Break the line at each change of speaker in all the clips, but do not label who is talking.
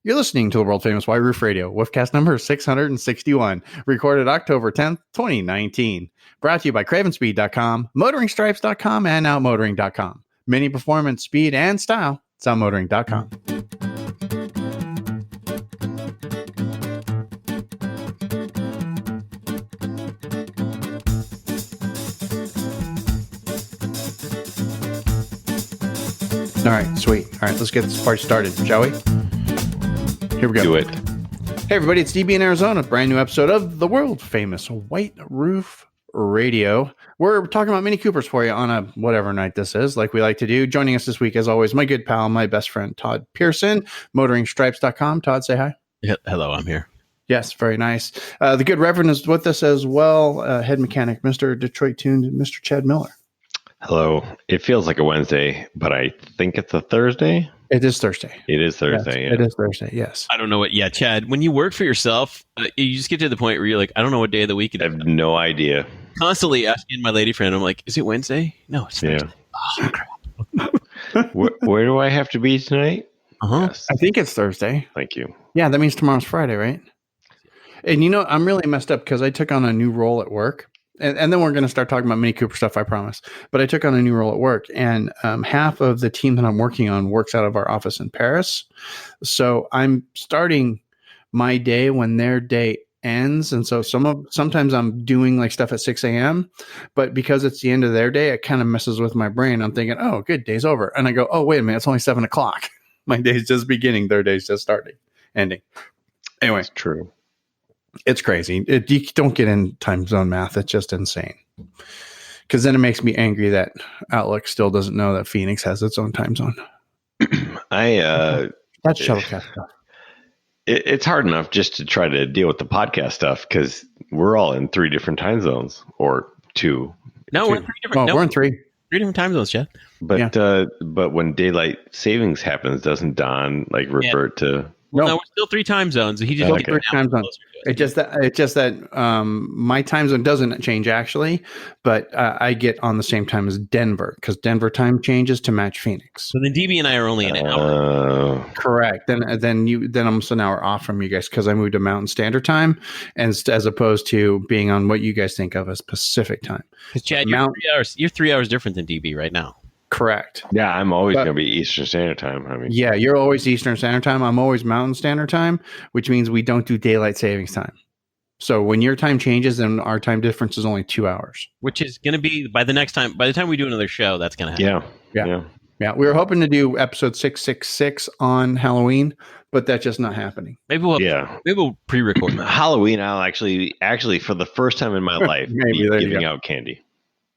You're listening to the world famous Roof Radio, Woofcast number 661, recorded October 10th, 2019. Brought to you by CravenSpeed.com, MotoringStripes.com, and OutMotoring.com. Mini performance, speed, and style. It's OutMotoring.com. All right, sweet. All right, let's get this party started, shall we? Here we go.
Do it.
Hey, everybody, it's DB in Arizona. Brand new episode of the world famous White Roof Radio. We're talking about Mini Coopers for you on a whatever night this is, like we like to do. Joining us this week, as always, my good pal, my best friend, Todd Pearson, MotoringStripes.com. Todd, say hi.
Yeah, hello, I'm here.
Yes, very nice. The good Reverend is with us as well. Head mechanic, Mr. Detroit Tuned, Mr. Chad Miller.
Hello. It feels like a Wednesday, but I think it's a Thursday.
It is Thursday.
It is Thursday.
Yes,
yeah.
It is Thursday, yes.
I don't know what. Yeah, Chad, when you work for yourself, you just get to the point where you're like, I don't know what day of the week it
I
is.
have no idea.
Constantly asking my lady friend, I'm like, is it Wednesday? No, it's Thursday.
Yeah.
Oh, crap.
Where do I have to be tonight?
Uh-huh.
Yes.
I think it's Thursday.
Thank you.
Yeah, that means tomorrow's Friday, right? And you know, I'm really messed up because I took on a new role at work. And then we're going to start talking about Mini Cooper stuff, I promise. But I took on a new role at work, and half of the team that I'm working on works out of our office in Paris. So I'm starting my day when their day ends. And so sometimes I'm doing like stuff at 6 a.m. But because it's the end of their day, it kind of messes with my brain. I'm thinking, oh, good, day's over. And I go, oh, wait a minute, it's only 7 o'clock. My day's just beginning. Their day's just starting, ending. Anyway.
It's true.
It's crazy. You don't get in time zone math. It's just insane. Because then it makes me angry that Outlook still doesn't know that Phoenix has its own time zone.
That's
Shuttlecast stuff.
It's hard enough just to try to deal with the podcast stuff because we're all in 3 different time zones or 2.
No, we're in 3 different.
Well, we're in 3.
3 different time zones, Chad.
But but when daylight savings happens, doesn't Don revert to?
Well, no, we're still 3 time zones. He just
Okay.
3 time zones. It's just that my time zone doesn't change actually, but I get on the same time as Denver because Denver time changes to match Phoenix.
So then DB and I are only an hour.
Correct. Then I'm almost an hour off from you guys because I moved to Mountain Standard Time, and as opposed to being on what you guys think of as Pacific Time.
Because Chad, you're 3 hours different than DB right now.
Correct.
Yeah, I'm always going to be Eastern Standard Time. I mean,
yeah, you're always Eastern Standard Time. I'm always Mountain Standard Time, which means we don't do daylight savings time. So when your time changes, then our time difference is only 2 hours.
Which is going to be by the time we do another show, that's going to happen.
Yeah. We were hoping to do episode 666 on Halloween, but that's just not happening.
Maybe we'll pre-record
Halloween. I'll actually for the first time in my life be giving out candy.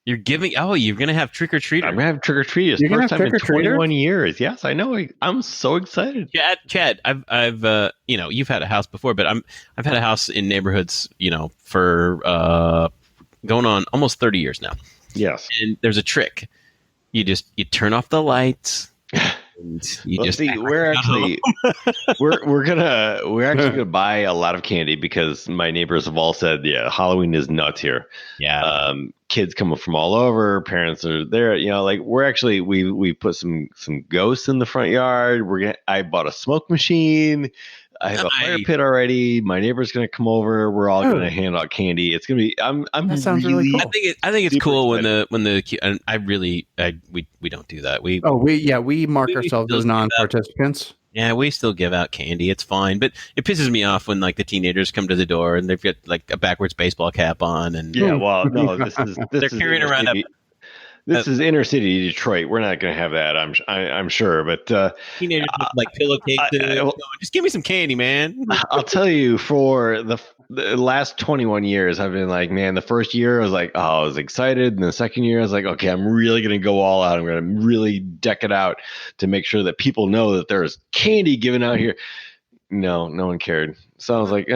You're giving? Oh, you're going to have trick or treaters.
I'm going to have trick or treaters. First time in 21 years. Yes, I know. I'm so excited.
Chad, I've you've had a house before, but I've had a house in neighborhoods, for going on almost 30 years now.
Yes.
And there's a trick. You turn off the lights.
We're actually gonna buy a lot of candy because my neighbors have all said, yeah, Halloween is nuts here.
Yeah.
Kids coming from all over, parents are there. We're actually we put some ghosts in the front yard. I bought a smoke machine. I have a fire pit already. My neighbor's going to come over. We're all going to hand out candy. It's going to be. That
sounds really cool.
I think it's cool excited. we don't do that.
We mark ourselves as non-participants.
Yeah, we still give out candy. It's fine, but it pisses me off when the teenagers come to the door and they've got a backwards baseball cap on and
they're
carrying around
This is inner city Detroit. We're not going to have that. I'm sure, but
teenagers with pillowcases. Just give me some candy, man.
I'll tell you, for the last 21 years, I've been like, man. The first year I was like, I was excited, and the second year I was like, okay, I'm really going to go all out. I'm going to really deck it out to make sure that people know that there's candy given out here. No one cared. So I was like,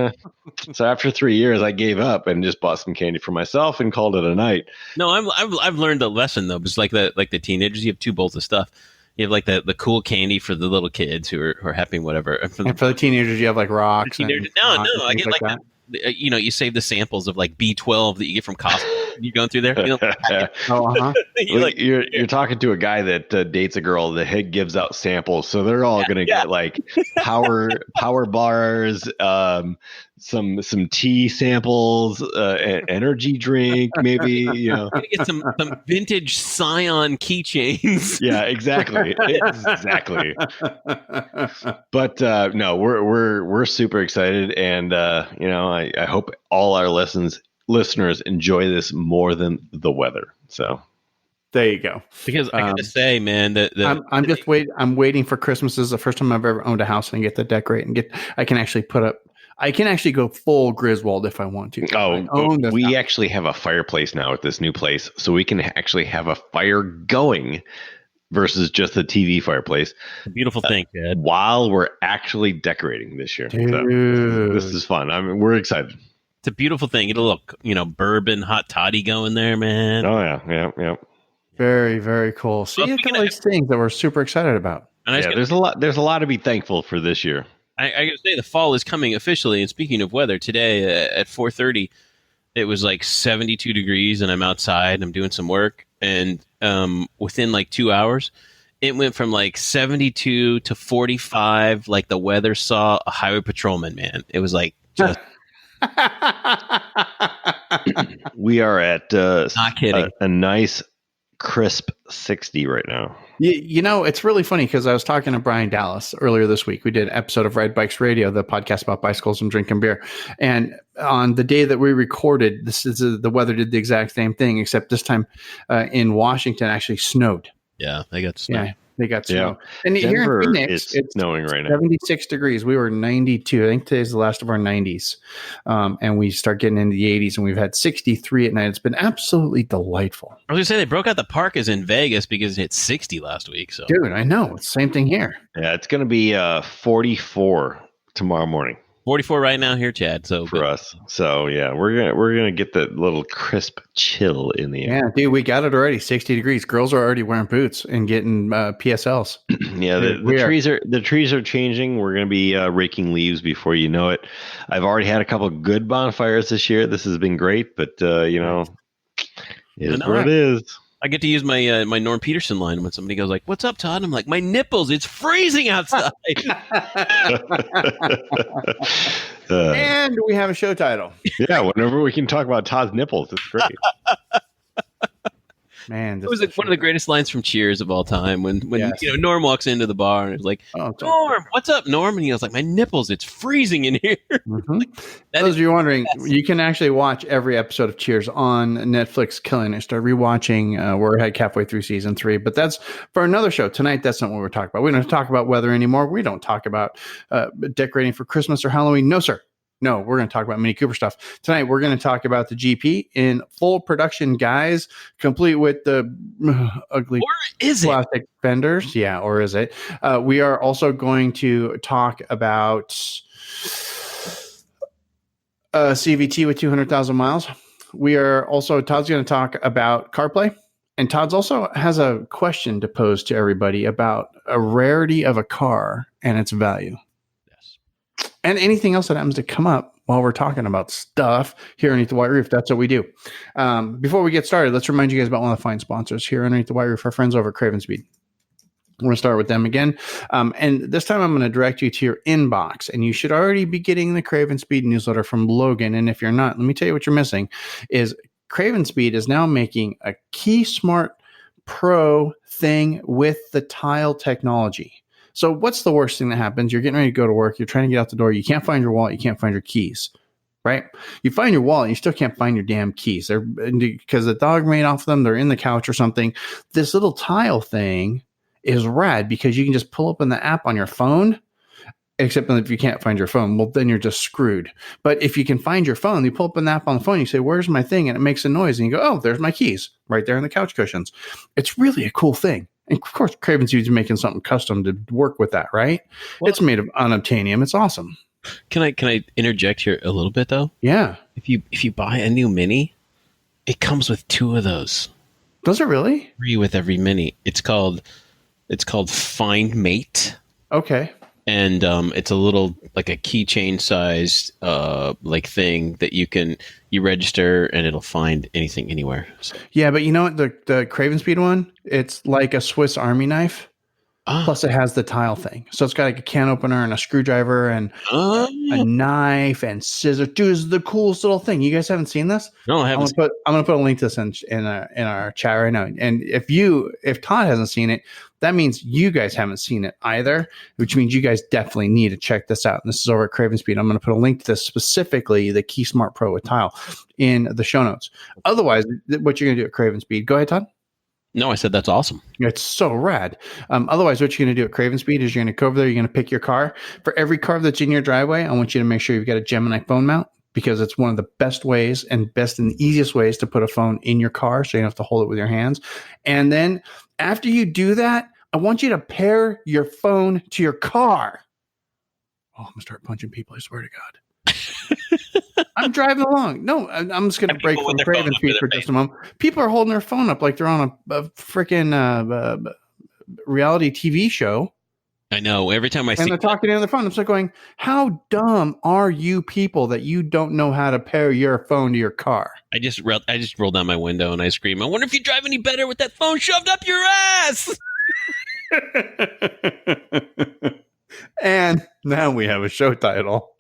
So after 3 years, I gave up and just bought some candy for myself and called it a night.
No, I've learned a lesson though. It's like the teenagers, you have 2 bowls of stuff. You have the cool candy for the little kids who are happy, whatever. And for the teenagers,
you have rocks.
No, I get that. You save the samples of B12 that you get from Costco. You going through there? You know, you're like,
you're talking to a guy that dates a girl that gives out samples, so they're all gonna get like power bars, some tea samples, an energy drink, maybe. You know,
get some vintage Scion keychains.
Yeah, exactly. But no, we're super excited, and I hope all our listeners enjoy this more than the weather. So
there you go.
Because I gotta say, man, that
I'm just waiting. I'm waiting for Christmas. This is the first time I've ever owned a house and get to decorate and I can actually put up. I can actually go full Griswold if I want to.
We actually have a fireplace now at this new place, so we can actually have a fire going versus just a TV fireplace.
It's a beautiful thing, Chad.
While we're actually decorating this year. So this is fun. I mean, we're excited.
It's a beautiful thing. It'll look, bourbon, hot toddy going there, man.
Oh, yeah.
Very, very cool. See, it's all these things that we're super excited about.
And there's a lot to be thankful for this year.
I gotta say, the fall is coming officially. And speaking of weather, today at 4:30, it was like 72 degrees, and I'm outside. I'm doing some work, and within like 2 hours, it went from like 72 to 45. Like the weather saw a highway patrolman. Man, it was like just.
We are at
not kidding.
A nice crisp 60 right now.
It's really funny because I was talking to Brian Dallas earlier this week. We did an episode of Ride Bikes Radio, the podcast about bicycles and drinking beer. And on the day that we recorded, the weather did the exact same thing, except this time in Washington actually snowed.
Yeah, they got snow.
Yeah, they got snow.
Yeah.
And
Denver,
here in Phoenix, it's
snowing right now.
76 degrees. We were 92. I think today's the last of our 90s. And we start getting into the 80s, and we've had 63 at night. It's been absolutely delightful.
I was going to say, they broke out the parkas in Vegas because it hit 60 last week. So,
dude, I know. It's the same thing here.
Yeah, it's going to be 44 tomorrow morning.
44 right now here, Chad. So
for us. So yeah, we're gonna get that little crisp chill in the air.
Yeah, dude, we got it already. 60 degrees. Girls are already wearing boots and getting PSLs.
Yeah, the trees are changing. We're gonna be raking leaves before you know it. I've already had a couple of good bonfires this year. This has been great, but it is what it is.
I get to use my my Norm Peterson line when somebody goes like, "What's up, Todd?" I'm like, "My nipples. It's freezing outside."
And we have a show title.
Yeah, whenever we can talk about Todd's nipples, it's great.
Man,
it was one of the greatest lines from Cheers of all time. When Norm walks into the bar and it's like, "Norm, what's up, Norm?" And he goes like, "My nipples. It's freezing in here."
Mm-hmm. Those of you wondering, you can actually watch every episode of Cheers on Netflix. Killing it. Start rewatching. We're halfway through season 3, but that's for another show tonight. That's not what we're talking about. We don't talk about weather anymore. We don't talk about decorating for Christmas or Halloween. No, sir. No, we're going to talk about Mini Cooper stuff. Tonight, we're going to talk about the GP in full production, guys, complete with the ugly plastic fenders. Yeah, or is it? We are also going to talk about CVT with 200,000 miles. Todd's going to talk about CarPlay. And Todd's also has a question to pose to everybody about a rarity of a car and its value. And anything else that happens to come up while we're talking about stuff here underneath the White Roof. That's what we do. Before we get started, let's remind you guys about one of the fine sponsors here underneath the White Roof, our friends over at Craven Speed. We're going to start with them again. And this time I'm going to direct you to your inbox. And you should already be getting the Craven Speed newsletter from Logan. And if you're not, let me tell you what you're missing is Craven Speed is now making a Key Smart Pro thing with the tile technology. So what's the worst thing that happens? You're getting ready to go to work. You're trying to get out the door. You can't find your wallet. You can't find your keys, right? You find your wallet. And you still can't find your damn keys. They're because the dog made off them. They're in the couch or something. This little tile thing is rad because you can just pull up in the app on your phone, except if you can't find your phone, well, then you're just screwed. But if you can find your phone, you pull up an app on the phone, you say, "Where's my thing?" And it makes a noise. And you go, "Oh, there's my keys right there in the couch cushions." It's really a cool thing. And of course, Craven Speed's making something custom to work with that, right? Well, it's made of unobtainium. It's awesome.
Can I interject here a little bit though?
Yeah.
If you buy a new Mini, it comes with 2 of those.
Does it really?
3 with every Mini. It's called Find Mate.
Okay.
and it's a little like a keychain sized like thing that you register and it'll find anything anywhere. So,
Yeah, but you know what? The Craven Speed one, it's like a Swiss Army knife. Plus, it has the tile thing. So it's got like a can opener and a screwdriver and a knife and scissors. Dude, this is the coolest little thing. You guys haven't seen this?
no, I haven't.
I'm gonna put a link to this in our chat right now. And if Todd hasn't seen it, that means you guys haven't seen it either, which means you guys definitely need to check this out. And this is over at Craven Speed. I'm gonna put a link to this, specifically the Key Smart Pro with tile, in the show notes. Otherwise, what you're gonna do at Craven Speed? Go ahead, Todd.
No, I said that's awesome.
It's so rad. Otherwise, what you're going to do at Craven Speed is you're going to go over there, you're going to pick your car. For every car that's in your driveway, I want you to make sure you've got a Gemini phone mount, because it's one of the best ways and easiest ways to put a phone in your car so you don't have to hold it with your hands. And then after you do that, I want you to pair your phone to your car. Oh, I'm going to start punching people, I swear to God. I'm driving along. No, I'm just going to break from Craven Speed for just a moment. People are holding their phone up like they're on a freaking reality TV show.
I know. Every time I see,
and they're talking into their phone, it's like going, "How dumb are you people that you don't know how to pair your phone to your car?"
I just roll down my window and I scream, "I wonder if you drive any better with that phone shoved up your ass."
And now we have a show title.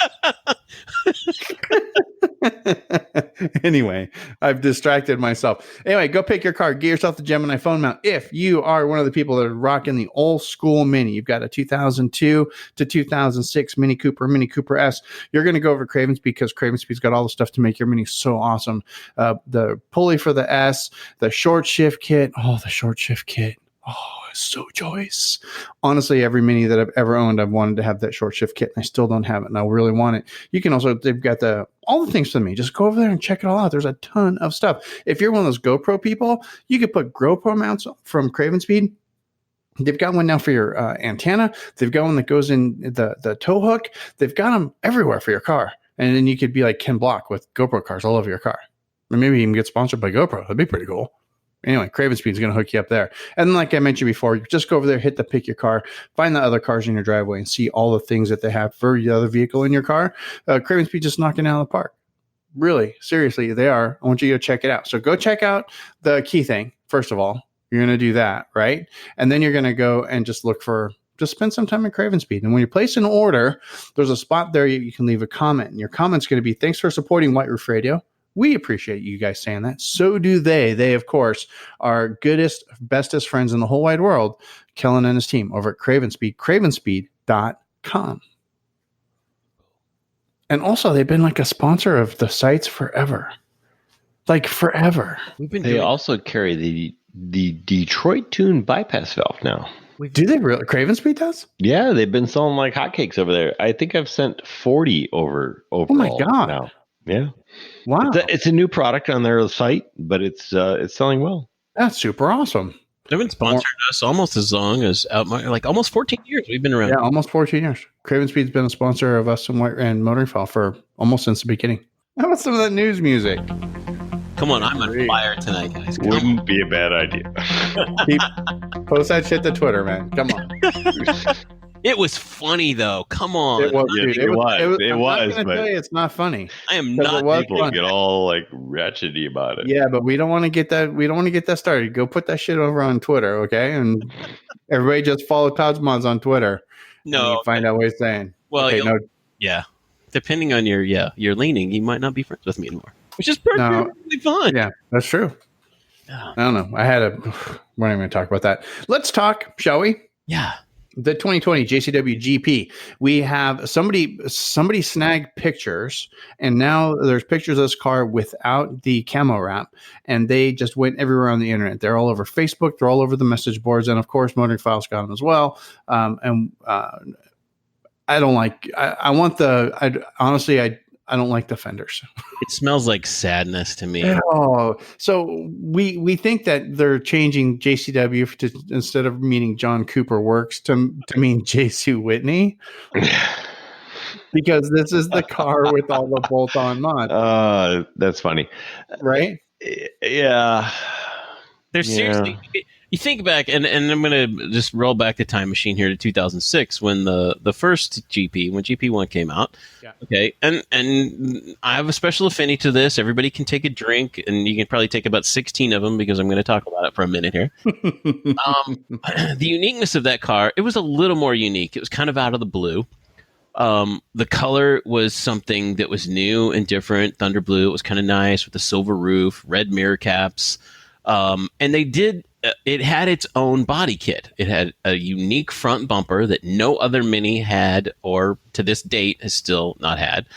Anyway, I've distracted myself. Anyway, go pick your car. Get yourself the Gemini phone mount. If you are one of the people that are rocking the old school Mini, you've got a 2002 to 2006 Mini Cooper S, you're going to go over to Craven Speed, because Craven Speed's got all the stuff to make your Mini so awesome. The pulley for the S, the short shift kit. Oh, the short shift kit. Oh, it's so choice. Honestly, every Mini that I've ever owned, I've wanted to have that short shift kit, and I still don't have it, and I really want it. You can also, they've got all the things for me. Just go over there and check it all out. There's a ton of stuff. If you're one of those GoPro people, you could put GoPro mounts from Craven Speed. They've got one now for your antenna. They've got one that goes in the tow hook. They've got them everywhere for your car. And then you could be like Ken Block with GoPro cars all over your car. Or maybe even get sponsored by GoPro. That'd be pretty cool. Anyway, Craven Speed is going to hook you up there. And like I mentioned before, just go over there, hit the pick your car, find the other cars in your driveway, and see all the things that they have for the other vehicle in your car. Craven Speed just knocking it out of the park. Really, seriously, they are. I want you to go check it out. So go check out the key thing, first of all. You're going to do that, right? And then you're going to go and just spend some time at Craven Speed. And when you place an order, there's a spot there you can leave a comment. And your comment's going to be, "Thanks for supporting White Roof Radio. We appreciate you guys saying that. So do they. They, of course, are goodest, bestest friends in the whole wide world, Kellen and his team over at Craven Speed, cravenspeed.com. And also, they've been like a sponsor of the sites forever. Like forever.
They also carry the Detroit Tune bypass valve now.
Do they really? Craven Speed does?
Yeah, they've been selling like hotcakes over there. I think I've sent 40 over.
Oh my God.
Now. Yeah.
Wow.
It's a new product on their site, but it's selling well.
That's super awesome.
They've been sponsoring us almost as long as like almost 14 years. We've been around.
Yeah, almost 14 years. Craven Speed's been a sponsor of us and Motoring File for almost since the beginning. How about some of that news music?
Come on, I'm on fire tonight, guys.
Wouldn't be a bad idea.
Post that shit to Twitter, man. Come on.
It was funny though. Come on.
It was.
It was.
But tell you it's not funny.
I am not.
People get all like ratchety about it.
Yeah, but we don't want to get that. We don't want to get that started. Go put that shit over on Twitter, okay? And everybody just follow Todd's Mods on Twitter.
No,
find out what he's saying.
Well, okay, yeah. Depending on your leaning, you might not be friends with me anymore, which is perfectly fine.
Yeah, that's true. I don't know. We're not even going to talk about that. Let's talk, shall we?
Yeah.
The 2020 JCW GP. We have somebody snagged pictures, and now there's pictures of this car without the camo wrap, and they just went everywhere on the internet. They're all over Facebook. They're all over the message boards, and of course, Motoring Files got them as well. I don't like. Honestly, I don't like the fenders.
It smells like sadness to me.
Oh, so we think that they're changing JCW to, instead of meaning John Cooper Works, to mean JC Whitney, because this is the car with all the bolt-on mods.
That's funny,
right?
Yeah.
They're seriously. You think back, and I'm going to just roll back the time machine here to 2006 when the first GP, when GP1 came out.
Yeah.
Okay, and I have a special affinity to this. Everybody can take a drink, and you can probably take about 16 of them because I'm going to talk about it for a minute here. The uniqueness of that car, it was a little more unique. It was kind of out of the blue. The color was something that was new and different. Thunder blue. It was kind of nice with the silver roof, red mirror caps. And they did, it had its own body kit. It had a unique front bumper that no other Mini had, or to this date has still not had.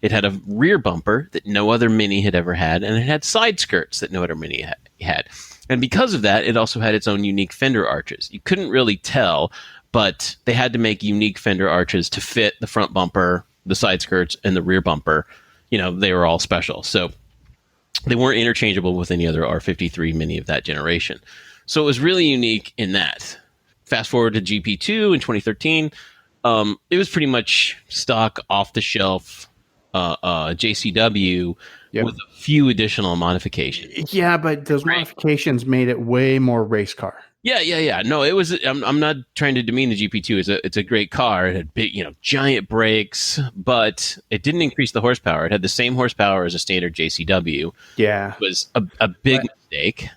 It had a rear bumper that no other Mini had ever had, and it had side skirts that no other Mini had. And because of that, it also had its own unique fender arches. You couldn't really tell, but they had to make unique fender arches to fit the front bumper, the side skirts, and the rear bumper. They were all special. So they weren't interchangeable with any other R53 Mini of that generation. So it was really unique in that. Fast forward to GP2 in 2013. It was pretty much stock, off-the-shelf JCW with a few additional modifications.
Yeah, but those modifications made it way more race car.
Yeah. No, it was. I'm not trying to demean the GP2. It's a great car. It had big, giant brakes, but it didn't increase the horsepower. It had the same horsepower as a standard JCW.
Yeah,
it was a big mistake.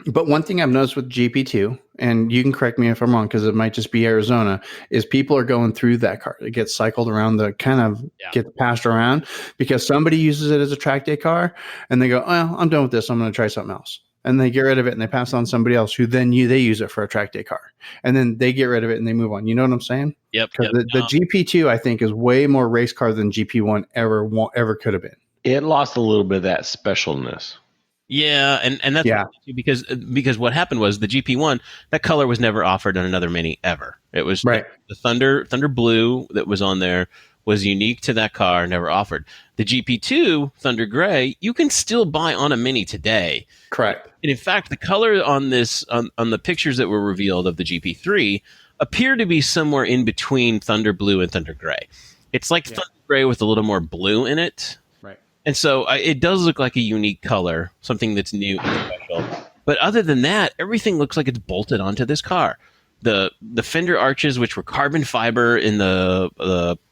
But one thing I've noticed with GP2, and you can correct me if I'm wrong, because it might just be Arizona, is people are going through that car. It gets cycled around, gets passed around because somebody uses it as a track day car, and they go, "Oh, I'm done with this. I'm going to try something else." And they get rid of it, and they pass it on to somebody else who then they use it for a track day car, and then they get rid of it and they move on. You know what I'm saying?
Yep.
Because the GP2, I think, is way more race car than GP1 ever could have been.
It lost a little bit of that specialness.
Yeah, and that's because what happened was the GP1, that color was never offered on another Mini ever. It was the Thunder Blue that was on there was unique to that car, never offered. The GP2 Thunder Gray, you can still buy on a Mini today.
Correct.
And in fact, the color on this on the pictures that were revealed of the GP3 appear to be somewhere in between Thunder Blue and Thunder Gray. It's like Thunder Gray with a little more blue in it. And so it does look like a unique color, something that's new and special. But other than that, everything looks like it's bolted onto this car. The fender arches, which were carbon fiber in the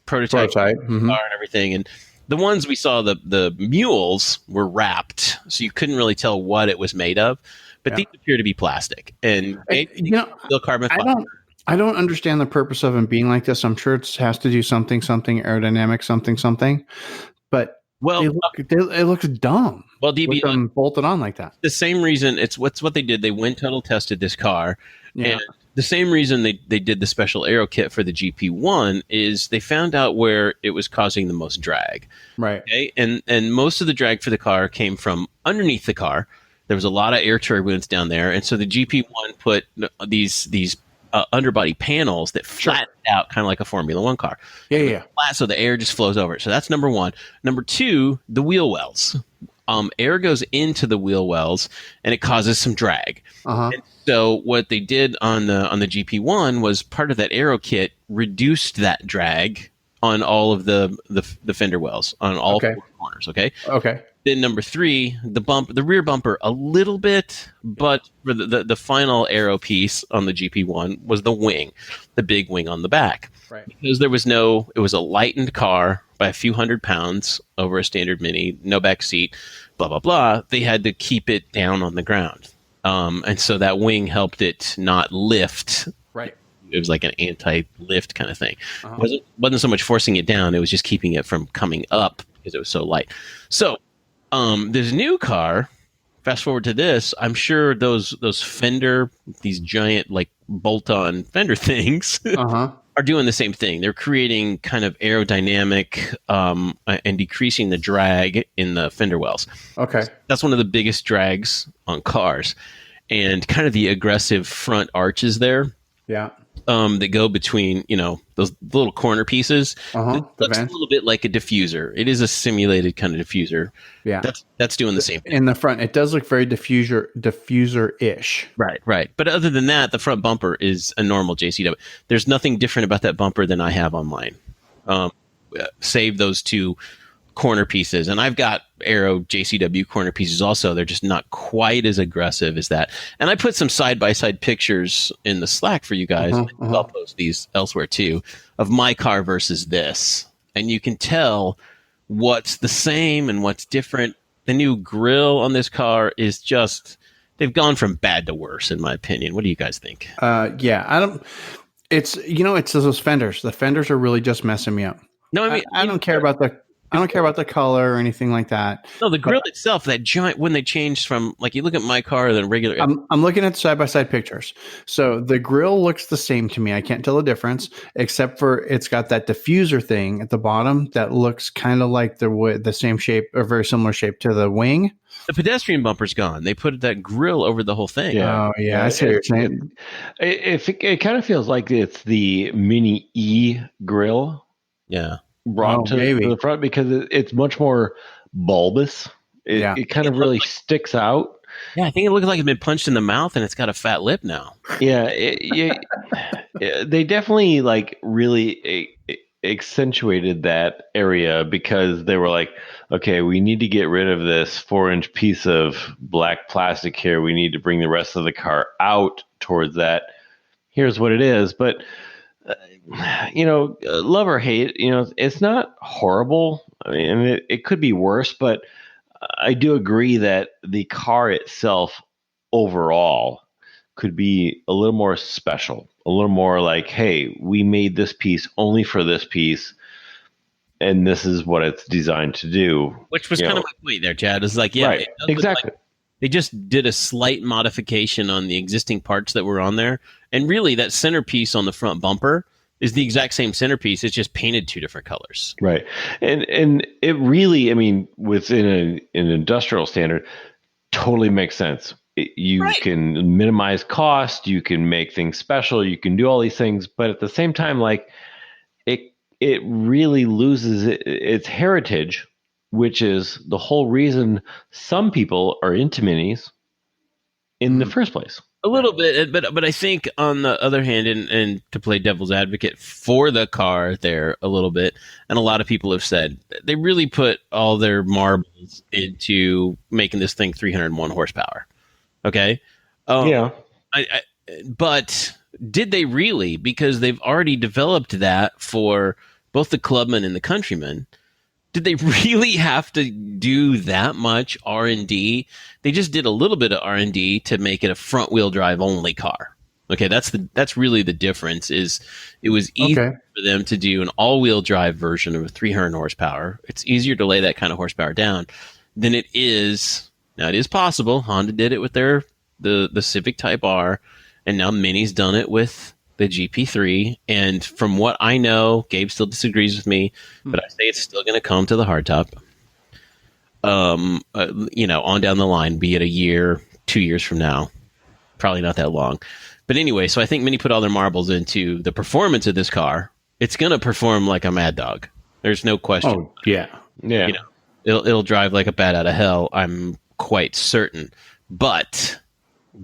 prototype car and everything, and the ones we saw, the mules were wrapped, so you couldn't really tell what it was made of. But these appear to be plastic, and still carbon fiber.
I don't understand the purpose of them being like this. I'm sure it has to do something aerodynamic, something. But it looks dumb.
Well, DB,
with them bolted on like that.
The same reason it's what they did. They went total tested this car, and the same reason they did the special aero kit for the GP1 is they found out where it was causing the most drag.
Right.
Okay, and most of the drag for the car came from underneath the car. There was a lot of air turbulence down there, and so the GP1 put these underbody panels that flatten out kind of like a Formula One car.
Yeah.
Flat, so the air just flows over it. So that's number one. Number two, the wheel wells. Air goes into the wheel wells and it causes some drag. And so what they did on the GP1 was part of that aero kit reduced that drag on all of the fender wells on all four corners. Okay. Then number three, the rear bumper a little bit, but for the final aero piece on the GP1 was the wing, the big wing on the back.
Right.
Because it was a lightened car by a few hundred pounds over a standard Mini, no back seat, blah, blah, blah. They had to keep it down on the ground. And so that wing helped it not lift.
Right.
It was like an anti-lift kind of thing. Wasn't so much forcing it down. It was just keeping it from coming up because it was so light. So this new car, fast forward to this, I'm sure those fender, these giant like bolt-on fender things are doing the same thing. They're creating kind of aerodynamic and decreasing the drag in the fender wells. Okay. That's one of the biggest drags on cars. And kind of the aggressive front arches there. Yeah. That go between, those little corner pieces. It looks a little bit like a diffuser. It is a simulated kind of diffuser. Yeah. That's doing the same thing.
In the front, it does look very diffuser-ish.
Right. But other than that, the front bumper is a normal JCW. There's nothing different about that bumper than I have on mine. Save those two corner pieces, and I've got Aero JCW corner pieces also. They're just not quite as aggressive as that. And I put some side-by-side pictures in the Slack for you guys. I'll post these elsewhere too, of my car versus this. And you can tell what's the same and what's different. The new grille on this car is just, they've gone from bad to worse, in my opinion. What do you guys think?
It's those fenders. The fenders are really just messing me up.
No, I mean,
I don't care about the color or anything like that.
No, the grill itself, that giant, when they changed from, like, you look at my car, the regular.
I'm looking at side-by-side pictures. So the grill looks the same to me. I can't tell the difference, except for it's got that diffuser thing at the bottom that looks kind of like the same shape or very similar shape to the wing.
The pedestrian bumper's gone. They put that grill over the whole thing.
Yeah. Oh, yeah. I see what you're saying.
It kind of feels like it's the Mini E grill.
Yeah.
Brought to the front because it's much more bulbous. It kind of really sticks out.
Yeah, I think it looks like it's been punched in the mouth and it's got a fat lip now.
Yeah, they definitely really accentuated that area because they were like, okay, we need to get rid of this 4-inch piece of black plastic here. We need to bring the rest of the car out towards that. Here's what it is. But love or hate, it's not horrible. I mean, it could be worse, but I do agree that the car itself overall could be a little more special, a little more like, hey, we made this piece only for this piece, and this is what it's designed to do. Which was
kind of my point there, Chad. It's like, yeah,
right, exactly.
They just did a slight modification on the existing parts that were on there, and really that centerpiece on the front bumper is the exact same centerpiece. It's just painted 2 different colors.
Right. And it really, I mean, within an industrial standard, totally makes sense. You can minimize cost. You can make things special. You can do all these things. But at the same time, it really loses its heritage, which is the whole reason some people are into minis in the first place.
A little bit, but I think on the other hand, and to play devil's advocate for the car there a little bit, and a lot of people have said they really put all their marbles into making this thing 301 horsepower. Okay,
yeah.
But did they really? Because they've already developed that for both the Clubman and the Countryman. Did they really have to do that much R&D? They just did a little bit of R&D to make it a front-wheel drive only car. Okay, that's really the difference. Is it was easier for them to do an all-wheel drive version of a 300 horsepower. It's easier to lay that kind of horsepower down than it is. Now it is possible. Honda did it with the Civic Type R, and now Mini's done it with the GP3, and from what I know, Gabe still disagrees with me, but I say it's still going to come to the hardtop. On down the line, be it a year, 2 years from now, probably not that long. But anyway, so I think Mini put all their marbles into the performance of this car. It's going to perform like a mad dog. There's no question.
Oh yeah.
It'll drive like a bat out of hell. I'm quite certain, but.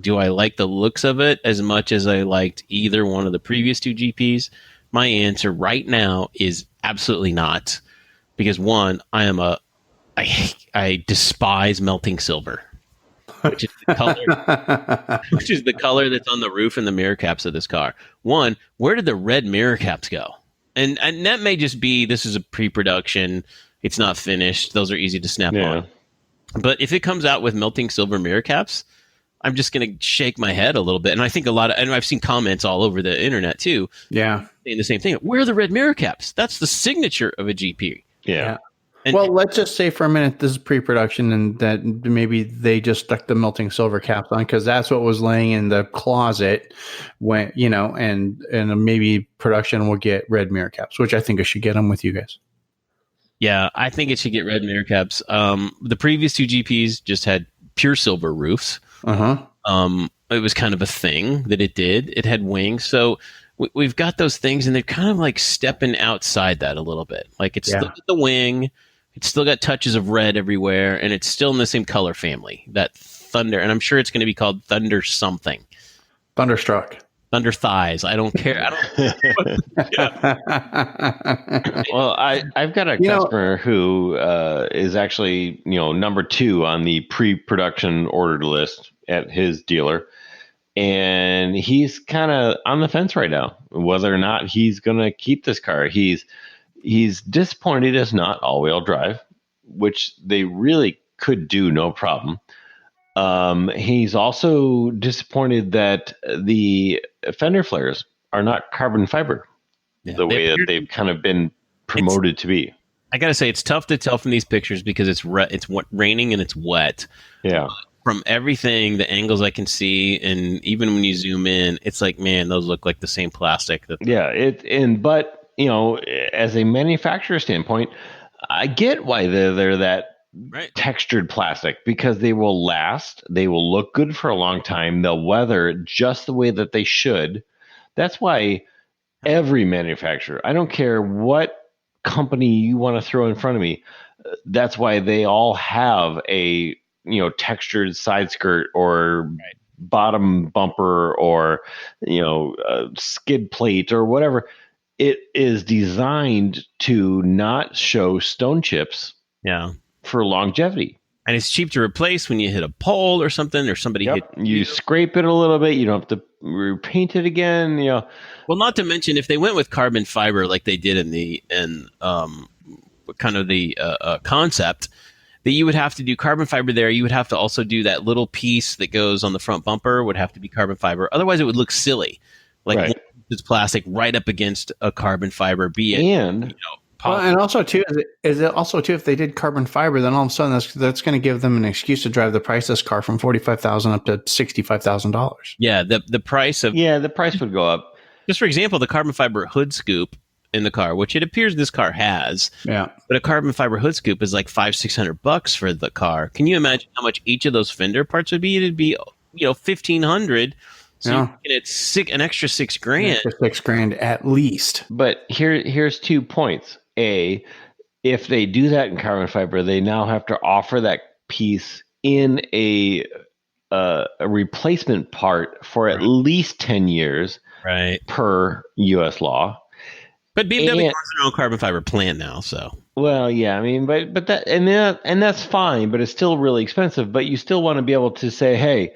Do I like the looks of it as much as I liked either one of the previous 2 GPs? My answer right now is absolutely not. Because one, I despise melting silver, which is the color that's on the roof and the mirror caps of this car. One, where did the red mirror caps go? And that may just be, this is a pre-production. It's not finished. Those are easy to snap on. But if it comes out with melting silver mirror caps, I'm just going to shake my head a little bit. And I think and I've seen comments all over the internet too.
Yeah.
Saying the same thing. Where are the red mirror caps? That's the signature of a GP.
Yeah.
Well, let's just say for a minute, this is pre-production and that maybe they just stuck the melting silver caps on because that's what was laying in the closet when, and maybe production will get red mirror caps, which I think I should get them with you guys.
Yeah, I think it should get red mirror caps. The previous 2 GPs just had pure silver roofs. It was kind of a thing that it did. It had wings. So we've got those things, and they're kind of like stepping outside that a little bit. Like it's still got the wing. It's still got touches of red everywhere, and it's still in the same color family. That Thunder, and I'm sure it's going to be called Thunder something.
Thunderstruck.
under thighs. I don't care. I don't.
Well, I've got a customer who is actually, number 2 on the pre-production ordered list at his dealer. And he's kind of on the fence right now, whether or not he's going to keep this car. He's disappointed it's not all-wheel drive, which they really could do no problem. He's also disappointed that the fender flares are not carbon fiber, the way that they've kind of been promoted to be.
I gotta say, it's tough to tell from these pictures because it's raining and it's wet.
Yeah.
From everything, the angles I can see, and even when you zoom in, it's like, man, those look like the same plastic. But as a manufacturer standpoint, I get why they're that textured plastic, because they will last, they will look good for a long time, they'll weather just the way that they should. That's why every manufacturer, I don't care what company you want to throw in front of me, that's why they all have a textured side skirt or bottom bumper or skid plate or whatever. It is designed to not show stone chips for longevity. And it's cheap to replace when you hit a pole or something, or somebody hit
you. Scrape it a little bit, you don't have to repaint it again.
Well, not to mention if they went with carbon fiber like they did in kind of the concept, that you would have to do carbon fiber there. You would have to also do that little piece that goes on the front bumper would have to be carbon fiber. Otherwise, it would look silly. Like it's plastic right up against a carbon fiber.
And also too, is it also too, if they did carbon fiber, then all of a sudden that's going to give them an excuse to drive the price of this car from $45,000 up to $65,000.
Yeah, the price
would go up.
Just for example, the carbon fiber hood scoop in the car, which it appears this car has.
Yeah.
But a carbon fiber hood scoop is like $500-$600 for the car. Can you imagine how much each of those fender parts would be? It'd be $1,500. So you get an extra $6,000.
An extra $6,000 at least.
But here's 2 points. A, if they do that in carbon fiber, they now have to offer that piece in a replacement part for at least 10 years, per U.S. law.
But BMW has their own carbon fiber plant now, so.
Well, yeah, I mean, but that and that's fine, but it's still really expensive. But you still want to be able to say, hey,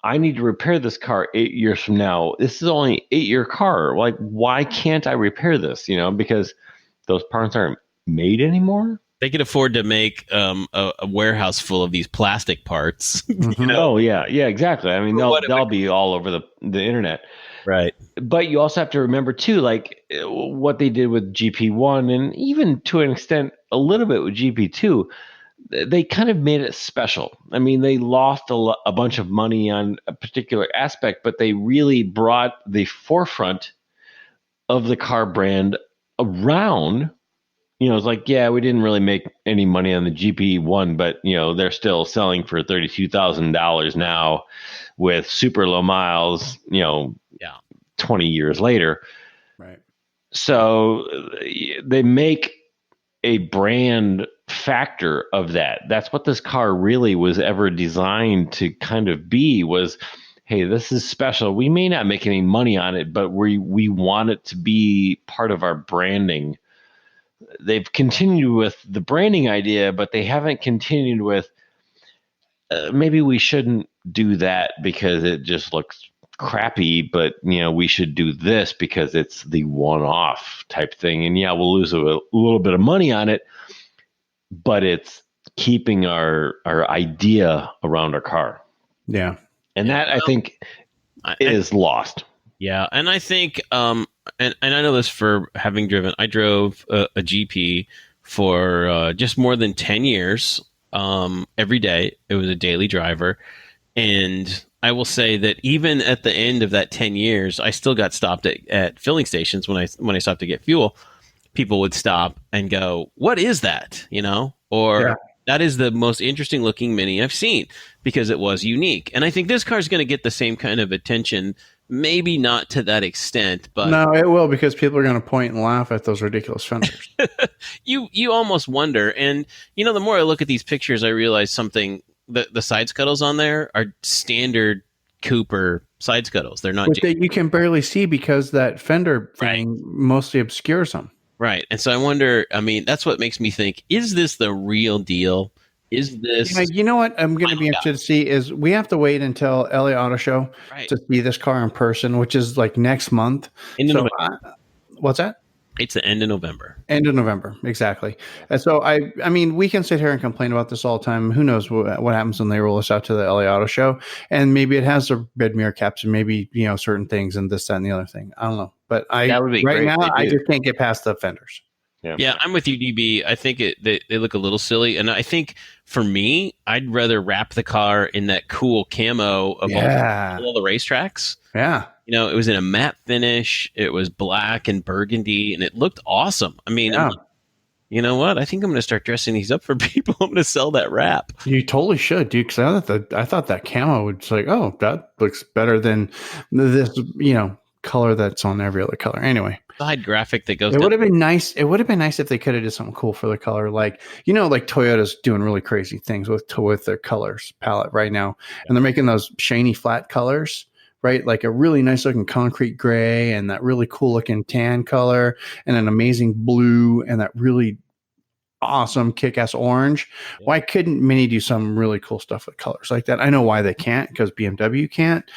I need to repair this car 8 years from now. This is only an 8-year car. Like, why can't I repair this? Because those parts aren't made anymore.
They could afford to make a warehouse full of these plastic parts.
Oh yeah, exactly. I mean, they'll be all over the internet.
Right.
But you also have to remember too, like what they did with GP1 and even to an extent a little bit with GP2, they kind of made it special. I mean, they lost a bunch of money on a particular aspect, but they really brought the forefront of the car brand around. It's like, yeah, we didn't really make any money on the GP1, but they're still selling for $32,000 now with super low miles, 20 years later.
Right.
So they make a brand factor of that. That's what this car really was ever designed to kind of be, was, hey, this is special. We may not make any money on it, but we want it to be part of our branding. They've continued with the branding idea, but they haven't continued with maybe we shouldn't do that because it just looks crappy, but we should do this because it's the one-off type thing. And we'll lose a little bit of money on it, but it's keeping our idea around our car.
Yeah.
And that I think is lost.
Yeah. And I think, and I know this for having driven, I drove a GP for just more than 10 years every day. It was a daily driver. And I will say that even at the end of that 10 years, I still got stopped at filling stations when I stopped to get fuel. People would stop and go, "What is that?" Or "That is the most interesting looking Mini I've seen," because it was unique. And I think this car is going to get the same kind of attention. Maybe not to that extent, but
no, it will, because people are going to point and laugh at those ridiculous fenders.
You almost wonder. And the more I look at these pictures, I realize something. The side scuttles on there are standard Cooper side scuttles. They're not
But that you can barely see because that fender thing mostly obscures them.
right. And so I wonder. I mean, that's what makes me think: is this the real deal? Is this
You know what I'm going to be interested to see is we have to wait until LA Auto Show
right?
to see this car in person, which is like next month.
End of
So,
November.
what's that?
It's the end of November.
End of November, exactly. And so I mean, we can sit here and complain about this all the time. Who knows what happens when they roll us out to the LA Auto Show? And maybe it has the red mirror caps, and maybe certain things, and this, that, and the other thing. I don't know, but
That would be
right
great
now
if they
I
do.
just can't get past the fenders.
Yeah, I'm with you, DB. I think they look a little silly, and I think for me, I'd rather wrap the car in that cool camo of all the racetracks.
Yeah.
It was in a matte finish. It was black and burgundy, and it looked awesome. I mean, you know what? I think I'm going to start dressing these up for people. I'm going to sell that wrap.
You totally should, dude. Because I thought that camo was like, oh, that looks better than this, color that's on every other color. Anyway,
side graphic that goes.
It would have been nice. It would have been nice if they could have did something cool for the color, like Toyota's doing really crazy things with their colors palette right now, and they're making those shiny flat colors. Right, like a really nice looking concrete gray and that really cool looking tan color and an amazing blue and that really awesome kick-ass orange. Yeah. Why couldn't Mini do some really cool stuff with colors like that? I know why they can't, because BMW can't,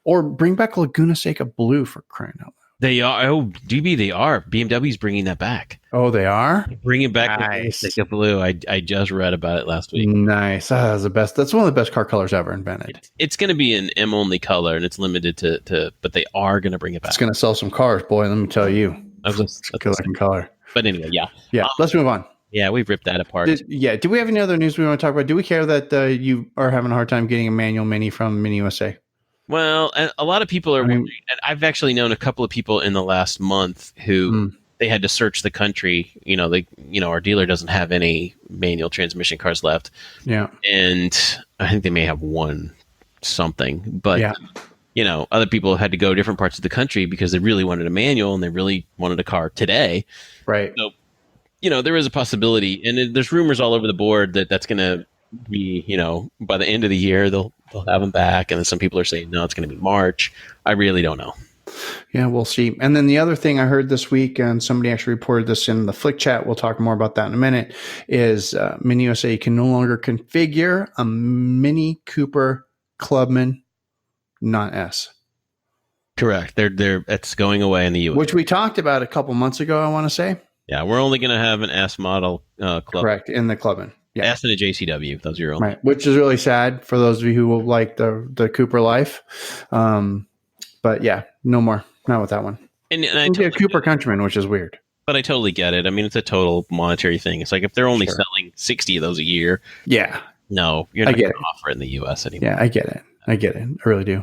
or bring back Laguna Seca blue, for crying out loud.
They are. Oh, DB, they are. BMW's bringing that back.
Oh, they are?
Bringing back
nice.
the Seca blue. I just read about it last week.
Nice. That's the best. That's one of the best car colors ever invented.
It's going to be an M-only color, and it's limited to but they are going to bring it back.
It's going to sell some cars, boy, let me tell you.
It's
a good looking color.
But anyway, yeah.
Yeah, let's move on.
Yeah, we've ripped that apart.
Do we have any other news we want to talk about? Do we care that you are having a hard time getting a manual Mini from Mini USA?
Well, a lot of people are wondering, and I've actually known a couple of people in the last month who they had to search the country. Our dealer doesn't have any manual transmission cars left.
Yeah.
And I think they may have one something, but other people had to go to different parts of the country because they really wanted a manual and they really wanted a car today.
Right.
So, there is a possibility, and there's rumors all over the board that that's going to be, by the end of the year, they'll have them back. And then some people are saying, no, it's going to be March. I really don't know.
Yeah, we'll see. And then the other thing I heard this week, and somebody actually reported this in the Flick chat, we'll talk more about that in a minute, is Mini USA can no longer configure a Mini Cooper Clubman, not S.
Correct. It's going away in the US.
Which we talked about a couple months ago, I want to say.
Yeah, we're only going to have an S model Club.
Correct, in the Clubman. Yeah.
S and a JCW. Those are your only.
Right, which is really sad for those of you who like the Cooper life. But yeah, no more. Not with that one.
And I totally
a Cooper Countryman, which is weird.
But I totally get it. I mean, it's a total monetary thing. It's like if they're only selling 60 of those a year.
Yeah.
No, you're not going to offer it in the U.S. anymore.
Yeah, I get it. I really do.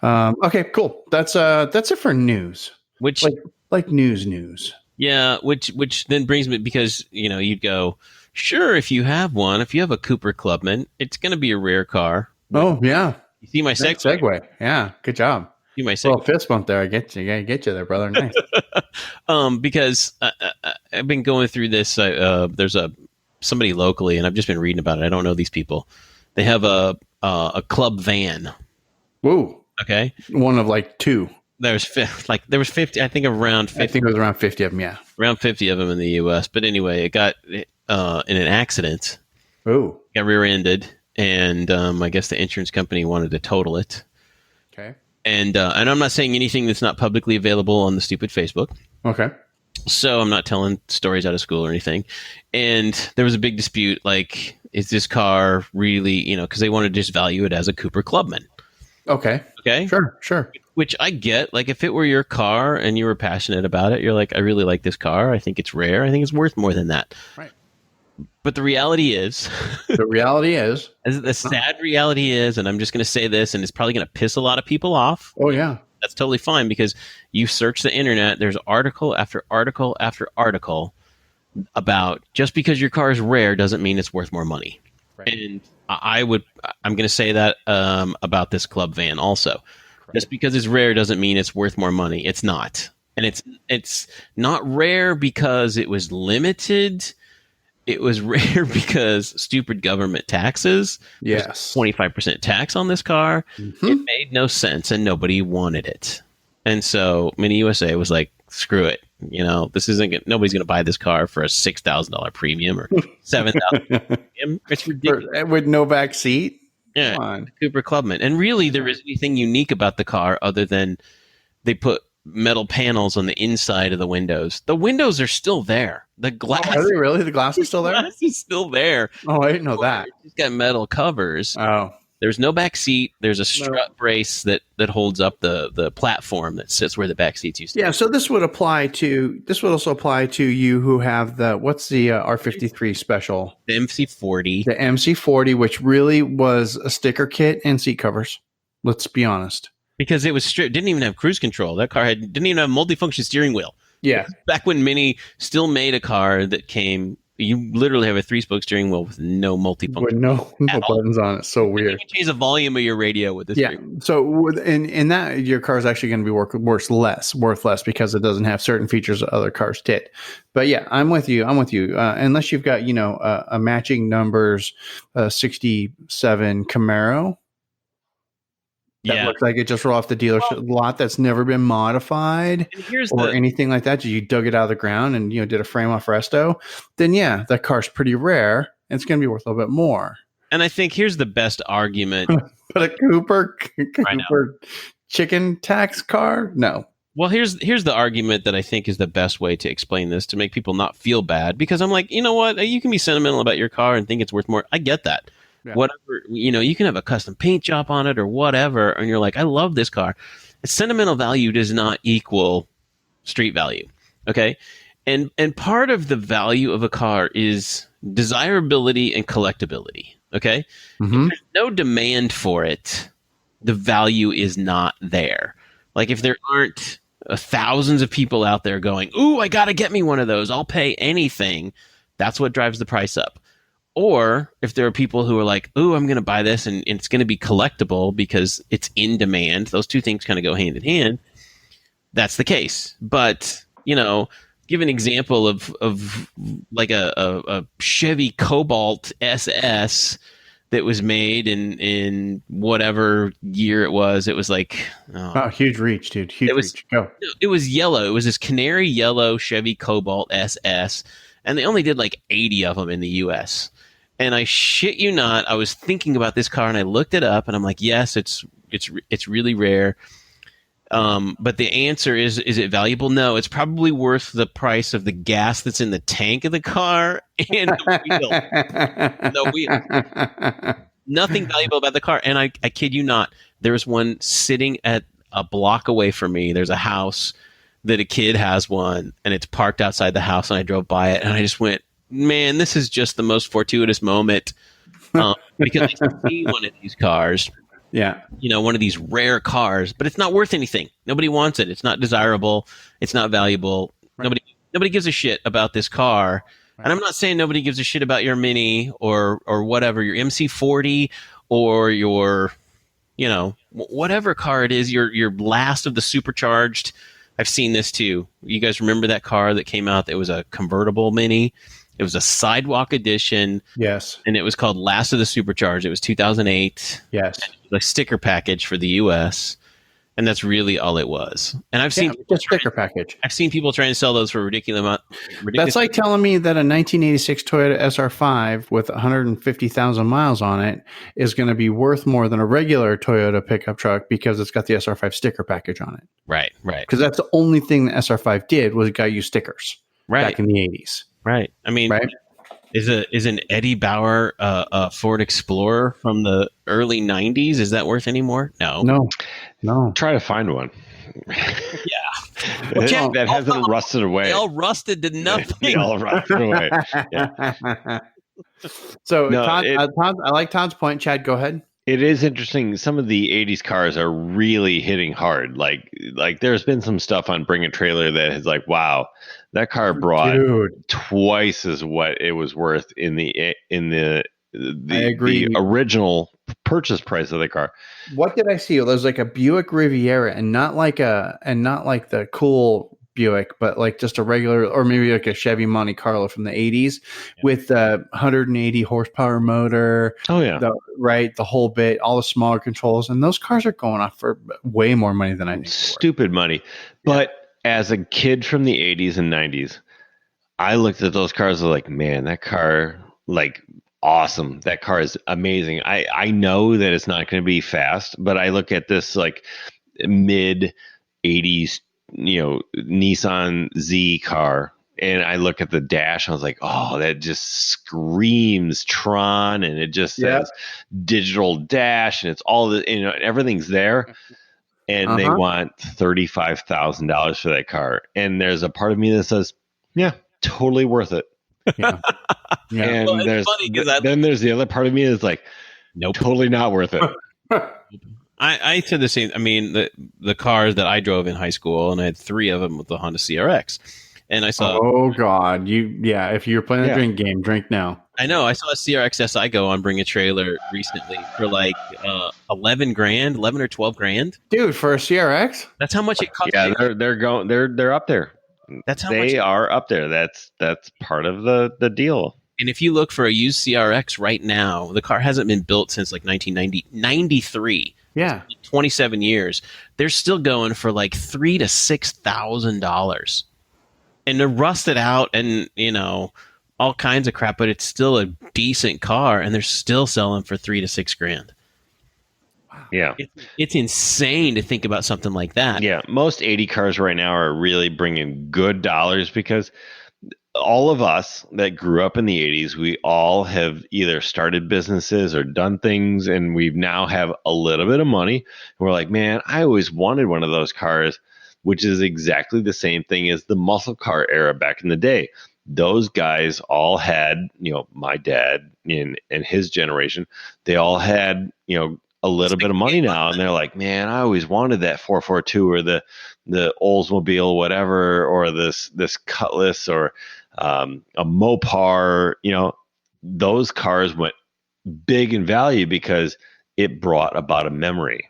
Okay, cool. That's it for news.
Which
like news.
Yeah, which then brings me, because you'd go, sure, if you have a Cooper Clubman, it's going to be a rare car.
Oh yeah,
you see my segue?
Yeah, good job.
See my segue?
Well, fist bump there. I get you there, brother. Nice.
Because I've been going through this. There's somebody locally, and I've just been reading about it. I don't know these people. They have a club van.
Whoa.
Okay.
One of like two.
There was 50. I think around 50.
I think it was around 50 of them. Yeah.
Around 50 of them in the U.S. But anyway, it got in an accident.
Oh.
Got rear-ended, and I guess the insurance company wanted to total it.
Okay.
And I'm not saying anything that's not publicly available on the stupid Facebook.
Okay.
So I'm not telling stories out of school or anything. And there was a big dispute, like, is this car really, because they wanted to just value it as a Cooper Clubman.
Okay.
Okay.
Sure.
Which I get. Like, if it were your car and you were passionate about it, you're like, I really like this car. I think it's rare. I think it's worth more than that.
Right.
But the reality is... the sad reality is, and I'm just going to say this, and it's probably going to piss a lot of people off.
Oh, yeah.
That's totally fine, because you search the internet, there's article after article after article about just because your car is rare doesn't mean it's worth more money. Right. And I'm going to say that about this club van also. Correct. Just because it's rare doesn't mean it's worth more money. It's not. And it's not rare because it was limited. it was rare because stupid government taxes.
Yes.
25% tax on this car.
Mm-hmm.
It made no sense and nobody wanted it. And so Mini USA was like, screw it. This nobody's going to buy this car for a $6,000 premium or $7,000 premium. It's ridiculous.
With no back seat?
Yeah.
Come on.
Cooper Clubman. And really, there isn't anything unique about the car other than they put metal panels on the inside of the windows. The windows are still there. The glass.
Oh, are they really? The glass is still there?
The glass is still there.
Oh, I didn't know that.
It's got metal covers.
Oh.
There's no back seat. There's a strut brace that holds up the platform that sits where the back seats used to be.
Yeah, so this would also apply to you who have what's the R53 special?
The MC40.
The MC40, which really was a sticker kit and seat covers. Let's be honest.
Because it was stripped, didn't even have cruise control. That car didn't even have a multifunction steering wheel.
Yeah.
Back when Mini still made a car that you literally have a 3-spoke steering wheel with no multifunction.
With no buttons on it. So weird.
You can change the volume of your radio with this.
Yeah. So in that, your car is actually going to be worth less because it doesn't have certain features that other cars did. But yeah, I'm with you. Unless you've got, a matching numbers 67 Camaro. That looks like it just rolled off the dealership lot that's never been modified anything like that. You dug it out of the ground and did a frame off resto. Then yeah, that car's pretty rare and it's going to be worth a little bit more.
And I think here's the best argument.
But a Cooper chicken tax car? No.
Well, here's the argument that I think is the best way to explain this to make people not feel bad, because I'm like, you know what? You can be sentimental about your car and think it's worth more. I get that. Yeah. Whatever, you can have a custom paint job on it or whatever, and you're like, I love this car. Sentimental value does not equal street value, okay? And part of the value of a car is desirability and collectability, okay?
Mm-hmm.
If there's no demand for it, the value is not there. Like if there aren't thousands of people out there going, ooh, I gotta get me one of those, I'll pay anything, that's what drives the price up. Or if there are people who are like, ooh, I'm going to buy this and it's going to be collectible because it's in demand. Those two things kind of go hand in hand. That's the case. But, give an example of like a Chevy Cobalt SS that was made in whatever year it was. It was like...
Oh, huge reach, dude. Huge reach. Go.
It was yellow. It was this canary yellow Chevy Cobalt SS. And they only did like 80 of them in the U.S., and I shit you not, I was thinking about this car and I looked it up and I'm like, yes, it's really rare. But the answer is it valuable? No, it's probably worth the price of the gas that's in the tank of the car and the wheel. Nothing valuable about the car. And I kid you not, there's one sitting at a block away from me. There's a house that a kid has one and it's parked outside the house, and I drove by it and I just went, man, this is just the most fortuitous moment because I see one of these cars.
Yeah.
One of these rare cars, but it's not worth anything. Nobody wants it. It's not desirable. It's not valuable. Right. Nobody gives a shit about this car. Right. And I'm not saying nobody gives a shit about your Mini or whatever, your MC40 or your, whatever car it is, your last of the supercharged. I've seen this too. You guys remember that car that came out that was a convertible Mini? It was a sidewalk edition.
Yes.
And it was called Last of the Supercharged. It was 2008.
Yes.
It was a sticker package for the US. And that's really all it was. And I've seen
a sticker package.
I've seen people trying to sell those for ridiculous.
That's like telling me that a 1986 Toyota SR5 with 150,000 miles on it is going to be worth more than a regular Toyota pickup truck because it's got the SR5 sticker package on it.
Right.
Because that's the only thing the SR5 did was it got you stickers back in the 80s.
Right. I mean, is an Eddie Bauer Ford Explorer from the early 90s, is that worth any more? No.
Try to find one.
Yeah.
That hasn't rusted away.
They all rusted to nothing.
They all rusted away. Yeah.
So Todd, I like Todd's point. Chad, go ahead.
It is interesting. Some of the 80s cars are really hitting hard. Like there's been some stuff on Bring a Trailer that is like, wow, that car brought twice as what it was worth in the original purchase price of the car.
What did I see? It was like a Buick Riviera and not like the cool Buick, but like just a regular, or maybe like a Chevy Monte Carlo from the 80s with the 180 horsepower motor.
Oh yeah.
The whole bit, all the smaller controls. And those cars are going off for way more money than I think.
Stupid money. But as a kid from the 80s and 90s, I looked at those cars and was like, man, that car, like, awesome. That car is amazing. I know that it's not going to be fast, but I look at this like mid 80s, Nissan Z car, and I look at the dash and I was like, oh, that just screams Tron, and it just says digital dash, and it's all the, everything's there. And they want $35,000 for that car. And there's a part of me that says, yeah, totally worth it.
Yeah.
And then there's the other part of me that's like, nope, totally not worth it.
I said the same. I mean, the cars that I drove in high school, and I had 3 of them with the Honda CRX. And I saw.
Oh God, if you're playing a drink game, drink now.
I know. I saw a CRX SI go on Bring a Trailer recently for like 11 or 12 grand.
Dude, for a CRX?
That's how much it cost.
Yeah, they're up there.
That's how
they are up there. That's part of the deal.
And if you look for a used CRX right now, the car hasn't been built since like 1993.
Yeah,
27 years. They're still going for like $3,000 to $6,000, and they're rusted out, and all kinds of crap. But it's still a decent car, and they're still selling for $3,000 to $6,000.
Yeah,
it's insane to think about something like that.
Yeah, most 80 cars right now are really bringing good dollars because all of us that grew up in the 80s, we all have either started businesses or done things, and we now have a little bit of money. And we're like, man, I always wanted one of those cars, which is exactly the same thing as the muscle car era back in the day. Those guys all had, my dad and his generation, they all had, a little bit of money now, and they're like, man, I always wanted that 442 or the Oldsmobile, whatever, or this Cutlass or a Mopar. Those cars went big in value because it brought about a memory.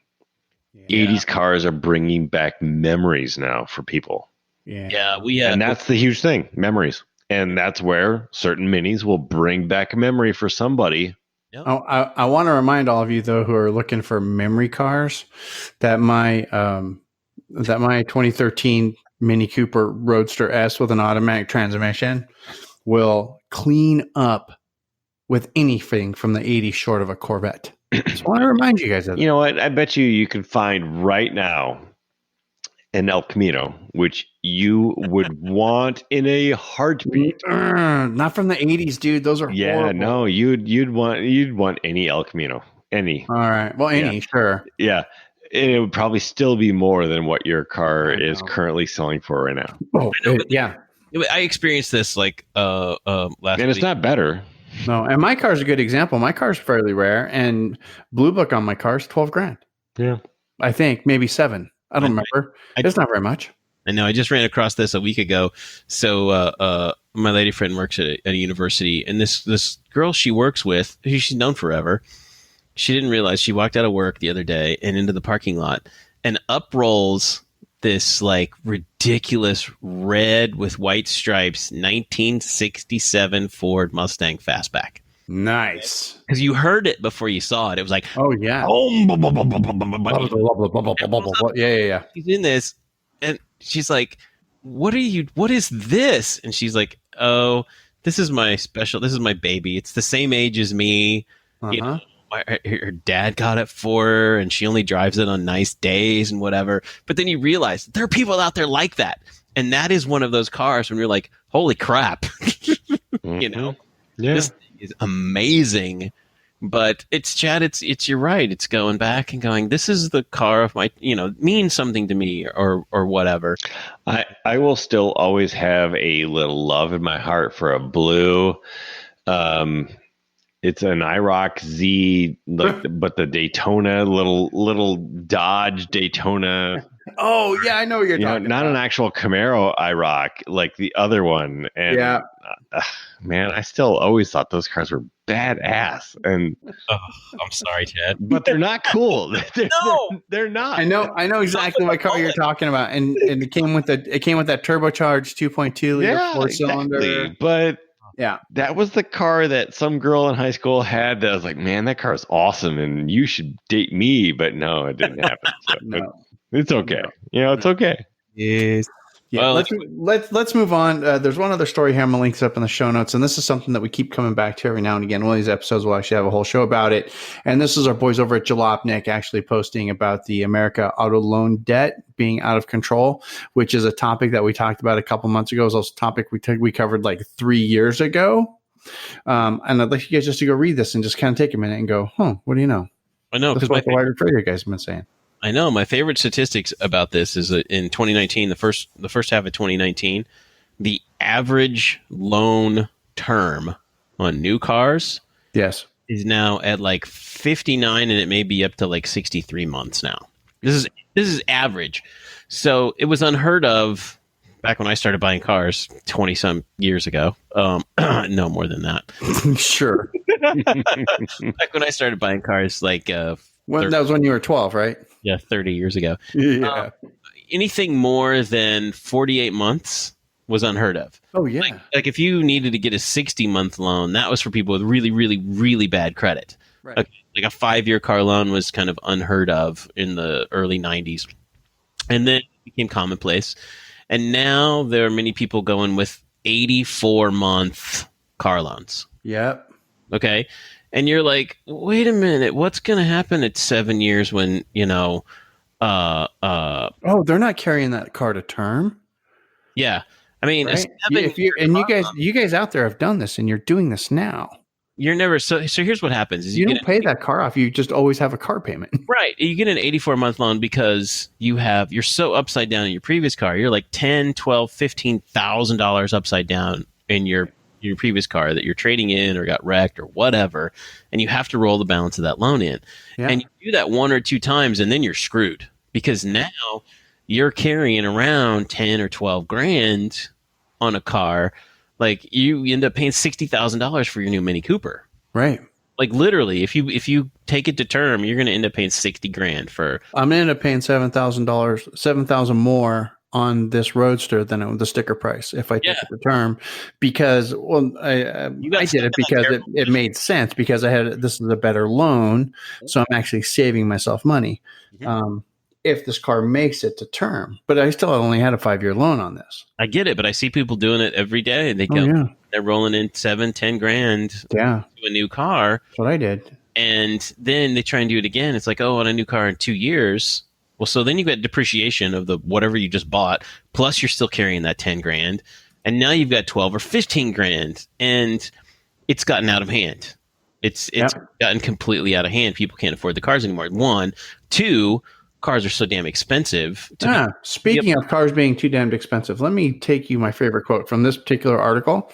80s cars are bringing back memories now for people. And that's the huge thing, memories. And that's where certain minis will bring back a memory for somebody.
Yep. Oh, I want to remind all of you though who are looking for memory cars that my 2013 Mini Cooper Roadster S with an automatic transmission will clean up with anything from the 80s short of a Corvette. Just want to remind you guys of that.
You know what? I bet you could find right now an El Camino, which you would want in a heartbeat.
Not from the 80s, dude. Those are horrible.
No, you'd want any El Camino. Any.
All right. Well, any, sure.
Yeah. And it would probably still be more than what your car is currently selling for right now.
Oh, yeah.
I experienced this like last week.
And it's not better.
No, and my car's a good example. My car's fairly rare, and Blue Book on my car's $12,000.
Yeah.
I think maybe $7,000. I don't remember. It's not very much.
I know. I just ran across this a week ago. So my lady friend works at a university, and this girl she works with, who she's known forever, she didn't realize she walked out of work the other day and into the parking lot, and up rolls this like ridiculous red with white stripes 1967 Ford Mustang Fastback.
Nice.
Because you heard it before you saw it. It was like,
oh yeah. Yeah.
She's in this, and she's like, what is this? And she's like, oh, this is my special. This is my baby. It's the same age as me. Her dad got it for her, and she only drives it on nice days and whatever. But then you realize there are people out there like that. And that is one of those cars when you're like, holy crap.
Yeah.
This is amazing. But it's Chad, it's you're right. It's going back and going, this is the car of my, means something to me or whatever.
I will still always have a little love in my heart for a blue. It's an IROC Z, but the Daytona, little Dodge Daytona
Oh yeah, I know what you're
You know,
talking
not
about.
an actual Camaro IROC like the other one. And
Yeah.
man, I still always thought those cars were badass. And
Oh, I'm sorry, Chad.
but they're not cool. They're not.
I know exactly what car you're talking about, and it came with that turbocharged 2.2 liter
Yeah,
4-cylinder.
exactly. But
Yeah,
that was the car that some girl in high school had that I was like, man, that car is awesome and you should date me. But no, it didn't happen. So
no,
it's okay.
no.
You know, it's okay.
Yes.
Yeah,
Well,
let's move on. There's one other story here. I'm gonna link this up in the show notes, and this is something that we keep coming back to every now and again. One of these episodes will actually have a whole show about it. And this is our boys over at Jalopnik actually posting about the America auto loan debt being out of control, which is a topic that we talked about a couple months ago. It was also a topic we covered like 3 years ago. And I'd like you guys just to go read this and just kind of take a minute and go, what do you know?
I know,
That's what the Wired Trader guys have been saying.
I know. My favorite statistics about this is that in 2019, the first half of 2019, the average loan term on new cars
Yes.
is now at like 59, and it may be up to like 63 months now. This is average. So it was unheard of back when I started buying cars 20 some years ago. No, more than that.
Sure.
Back when I started buying cars, like
That was when you were 12, right?
30 years ago.
Yeah.
Anything more than 48 months was unheard of.
Oh yeah.
Like if you needed to get a 60-month loan, that was for people with really, really, really bad credit.
Right.
Like a 5-year car loan was kind of unheard of in the early 90s. And then it became commonplace. And now there are many people going with 84-month car loans.
Yep.
Okay. And you're like, wait a minute, what's going to happen at 7 years when,
Oh, they're not carrying that car to term.
yeah. I mean,
right? You guys out there have done this and you're doing this now.
You're never, so here's what happens is
you don't pay that car off. You just always have a car payment.
Right. You get an 84-month loan because you're so upside down in your previous car. You're like $10, $12, $15,000 upside down in your previous car that you're trading in or got wrecked or whatever, and you have to roll the balance of that loan in. Yeah. And you do that 1 or 2 times, and then you're screwed because now you're carrying around 10 or 12 grand on a car. Like you end up paying $60,000 for your new Mini Cooper.
Right.
Like literally, if you take it to term, you're going to end up paying 60 grand for.
I'm going to end up paying $7,000 more on this Roadster than the sticker price if I take it to term, because I did it because it made sense because this is a better loan, so I'm actually saving myself money. Mm-hmm. If this car makes it to term, but I still only had a 5-year loan on this.
I get it, but I see people doing it every day. They go, they're rolling in 7-10 grand to a new car.
That's what I did.
And then they try and do it again. It's like, on a new car in 2 years. Well, so then you got depreciation of the whatever you just bought, plus you're still carrying that 10 grand. And now you've got 12 or 15 grand, and it's gotten out of hand. It's gotten completely out of hand. People can't afford the cars anymore. 1, 2, cars are so damn expensive.
Speaking of cars being too damned expensive, let me take you my favorite quote from this particular article,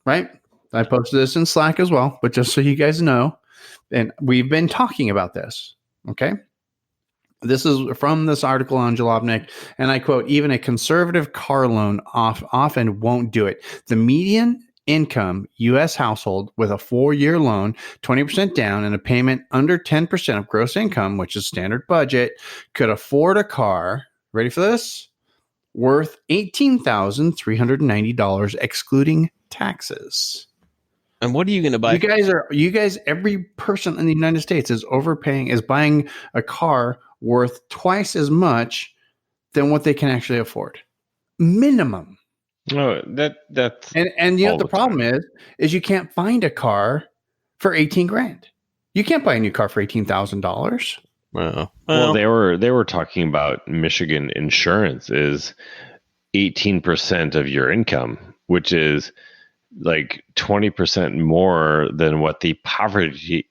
right? I posted this in Slack as well, but just so you guys know, and we've been talking about this, okay? This is from this article on Jalopnik, and I quote, even a conservative car loan often won't do it. The median income U.S. household with a 4-year loan, 20% down, and a payment under 10% of gross income, which is standard budget, could afford a car, ready for this, worth $18,390 excluding taxes.
And what are you going to buy?
You guys, every person in the United States is buying a car worth twice as much than what they can actually afford. Minimum.
Oh, that's
and you know the problem is you can't find a car for 18 grand. You can't buy a new car for $18,000.
Well, they were talking about Michigan insurance is 18% of your income, which is like 20% more than what the poverty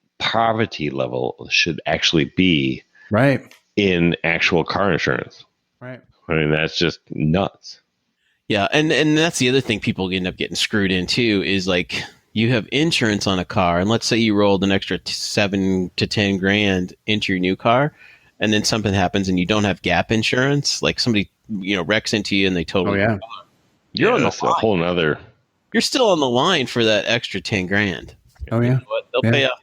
level should actually be.
Right.
In actual car insurance.
Right.
I mean, that's just nuts.
Yeah. And that's the other thing people end up getting screwed into is like you have insurance on a car, and let's say you rolled an extra 7 to 10 grand into your new car, and then something happens and you don't have gap insurance, like somebody wrecks into you and they totally you're on the
a whole nother.
You're still on the line for that extra 10 grand.
Oh yeah.
They'll pay off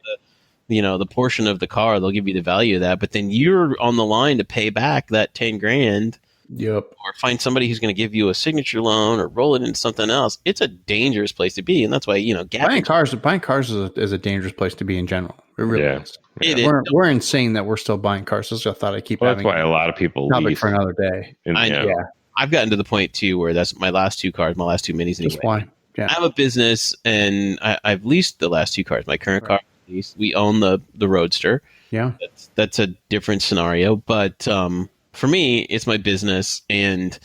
the portion of the car. They'll give you the value of that, but then you're on the line to pay back that 10 grand.
Yep.
Or find somebody who's going to give you a signature loan or roll it into something else. It's a dangerous place to be, and that's why
buying cars is a dangerous place to be in general. It really is. We're insane that we're still buying cars. So I thought I'd keep.
That's why a lot of people
topic for another day.
I know. Yeah. I've gotten to the point too where that's my last two cars, my last two minis. Anyway.
That's why. Yeah.
I have a business, and I've leased the last two cars. My current car, we own the Roadster.
Yeah,
that's a different scenario, but for me, it's my business, and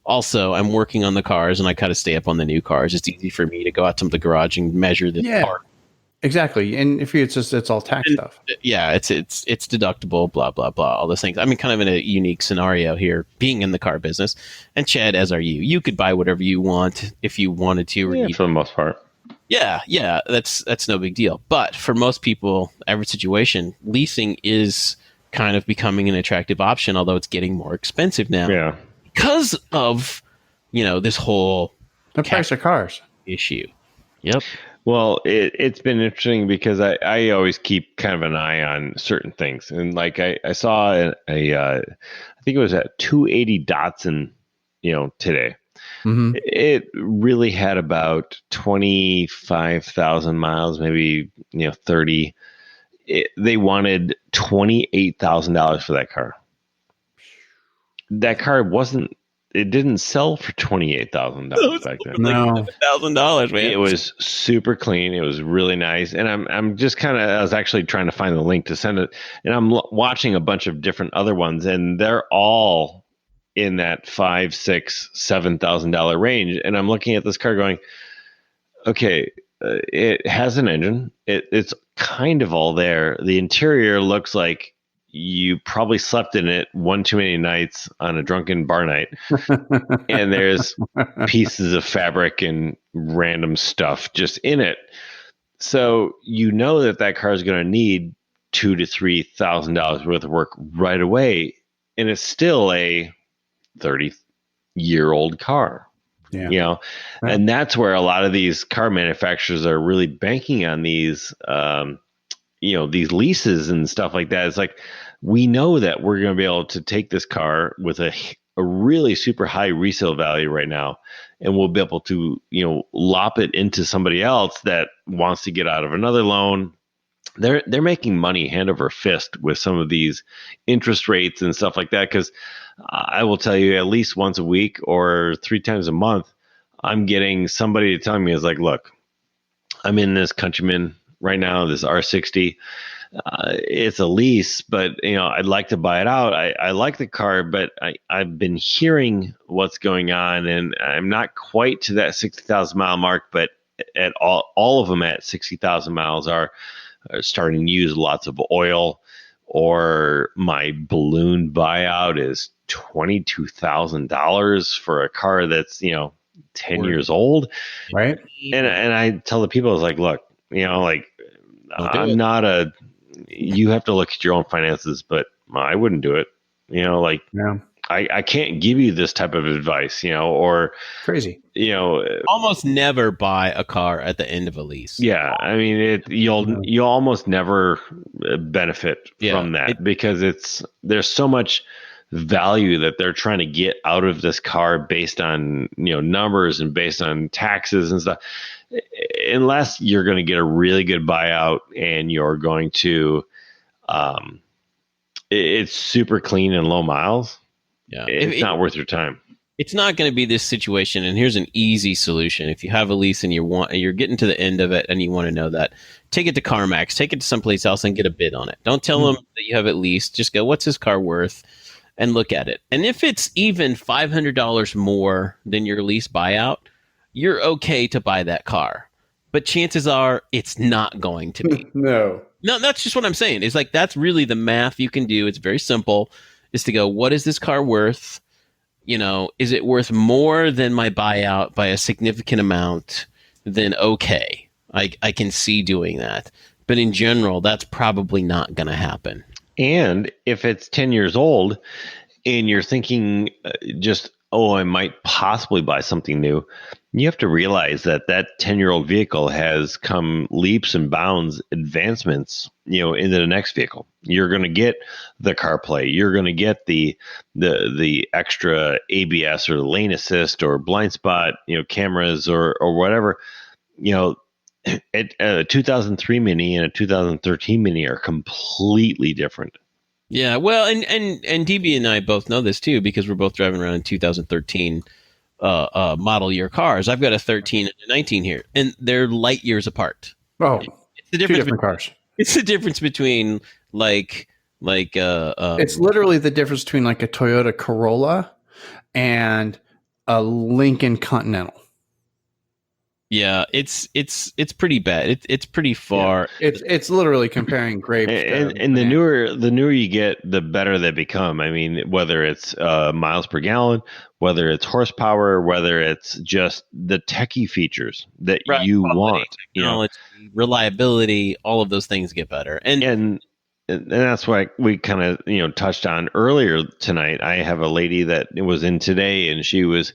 also I'm working on the cars, and I kind of stay up on the new cars. It's easy for me to go out to the garage and measure the car.
Exactly. And if it's all tax stuff.
Yeah, it's deductible, blah blah blah, all those things. I'm kind of in a unique scenario here, being in the car business. And Chad, as are you. You could buy whatever you want if you wanted to. Or
for the most part.
Yeah, that's no big deal. But for most people, every situation, leasing is kind of becoming an attractive option, although it's getting more expensive now.
Yeah.
Because of, this whole
the price of cars
issue. Yep.
Well, it's been interesting because I always keep kind of an eye on certain things. And like I saw I think it was at 280 Datsun, today.
Mm-hmm.
It really had about 25,000 miles, maybe 30. They wanted $28,000 for that car. That car it didn't sell for $28,000 back then.
No,
$1,000, man.
It was super clean. It was really nice. And I'm just I was actually trying to find the link to send it. And I'm watching a bunch of different other ones, and they're all in that $5,000, $6,000, $7,000 range. And I'm looking at this car going, okay, it has an engine. It's kind of all there. The interior looks like you probably slept in it one too many nights on a drunken bar night. And there's pieces of fabric and random stuff just in it. So that car is going to need $2,000 to $3,000 worth of work right away. And it's still a 30-year-old car.
Yeah.
And that's where a lot of these car manufacturers are really banking on these, these leases and stuff like that. It's like, we know that we're going to be able to take this car with a really super high resale value right now, and we'll be able to, lop it into somebody else that wants to get out of another loan. They're making money hand over fist with some of these interest rates and stuff like that. Because I will tell you, at least once a week or 3 times a month, I'm getting somebody to tell me, is like, look, I'm in this Countryman right now, this R60. It's a lease, but I'd like to buy it out. I like the car, but I've been hearing what's going on, and I'm not quite to that 60,000 mile mark, but at all of them at 60,000 miles are starting to use lots of oil, or my balloon buyout is $22,000 for a car that's 10 years old,
right?
And I tell the people, I was like, look, I'm not you have to look at your own finances, but I wouldn't do it. I can't give you this type of advice, or
crazy.
Almost never buy a car at the end of a lease.
Yeah, I mean, you'll almost never benefit from that because there's so much value that they're trying to get out of this car based on numbers and based on taxes and stuff. Unless you're going to get a really good buyout and you're going to, it's super clean and low miles.
Yeah,
it's not worth your time.
It's not going to be this situation. And here's an easy solution. If you have a lease and you're getting to the end of it and you want to know that, take it to CarMax, take it to someplace else and get a bid on it. Don't tell them that you have it leased. Just go, what's this car worth? And look at it. And if it's even $500 more than your lease buyout, you're okay to buy that car. But chances are it's not going to be.
No,
that's just what I'm saying. It's like, that's really the math you can do. It's very simple, is to go, what is this car worth? Is it worth more than my buyout by a significant amount? Then okay, I can see doing that. But in general, that's probably not going to happen.
And if it's 10 years old and you're thinking just, oh, I might possibly buy something new, you have to realize that that 10-year-old vehicle has come leaps and bounds advancements, into the next vehicle. You're going to get the CarPlay. You're going to get the extra ABS or lane assist or blind spot, cameras or whatever. A 2003 Mini and a 2013 Mini are completely different.
Yeah, well, and DB and I both know this too because we're both driving around in 2013 model year cars. I've got a 13 and a 19 here, and they're light years apart.
Oh,
it's the difference
two different cars.
It's the difference between
it's literally the difference between like a Toyota Corolla and a Lincoln Continental.
Yeah, it's pretty bad. It's pretty far.
Yeah. It's literally comparing grapes.
And the newer you get, the better they become. I mean, whether it's miles per gallon, whether it's horsepower, whether it's just the techie features that you want,
technology, reliability, all of those things get better. And
that's why we kind of touched on earlier tonight. I have a lady that was in today, and she was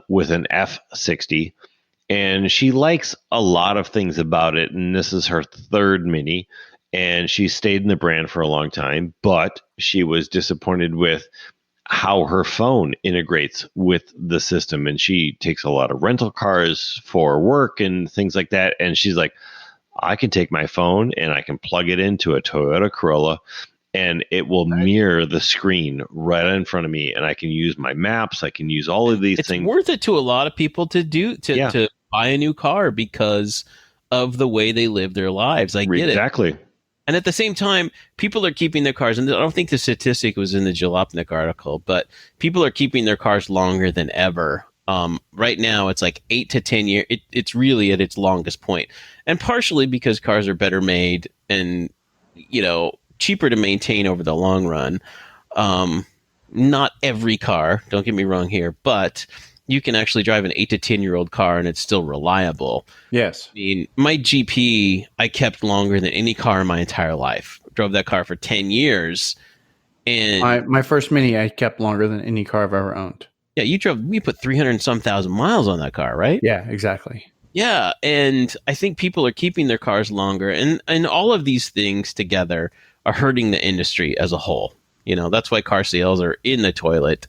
with an F60. And she likes a lot of things about it. And this is her third Mini. And she stayed in the brand for a long time. But she was disappointed with how her phone integrates with the system. And she takes a lot of rental cars for work and things like that. And she's like, I can take my phone and I can plug it into a Toyota Corolla, and it will mirror the screen right in front of me. And I can use my maps. I can use all of these things.
It's worth it to a lot of people to buy a new car because of the way they live their lives. I get it.
Exactly.
And at the same time, people are keeping their cars. And I don't think the statistic was in the Jalopnik article, but people are keeping their cars longer than ever. Right now, it's like 8 to 10 years. It's really at its longest point. And partially because cars are better made and, cheaper to maintain over the long run. Not every car, don't get me wrong here, but you can actually drive an 8 to 10-year-old car and it's still reliable.
Yes.
I mean, my GP, I kept longer than any car in my entire life. Drove that car for 10 years. And
my first Mini, I kept longer than any car I've ever owned.
Yeah, we put 300 and some thousand miles on that car, right?
Yeah, exactly.
Yeah, and I think people are keeping their cars longer, and all of these things together are hurting the industry as a whole. That's why car sales are in the toilet.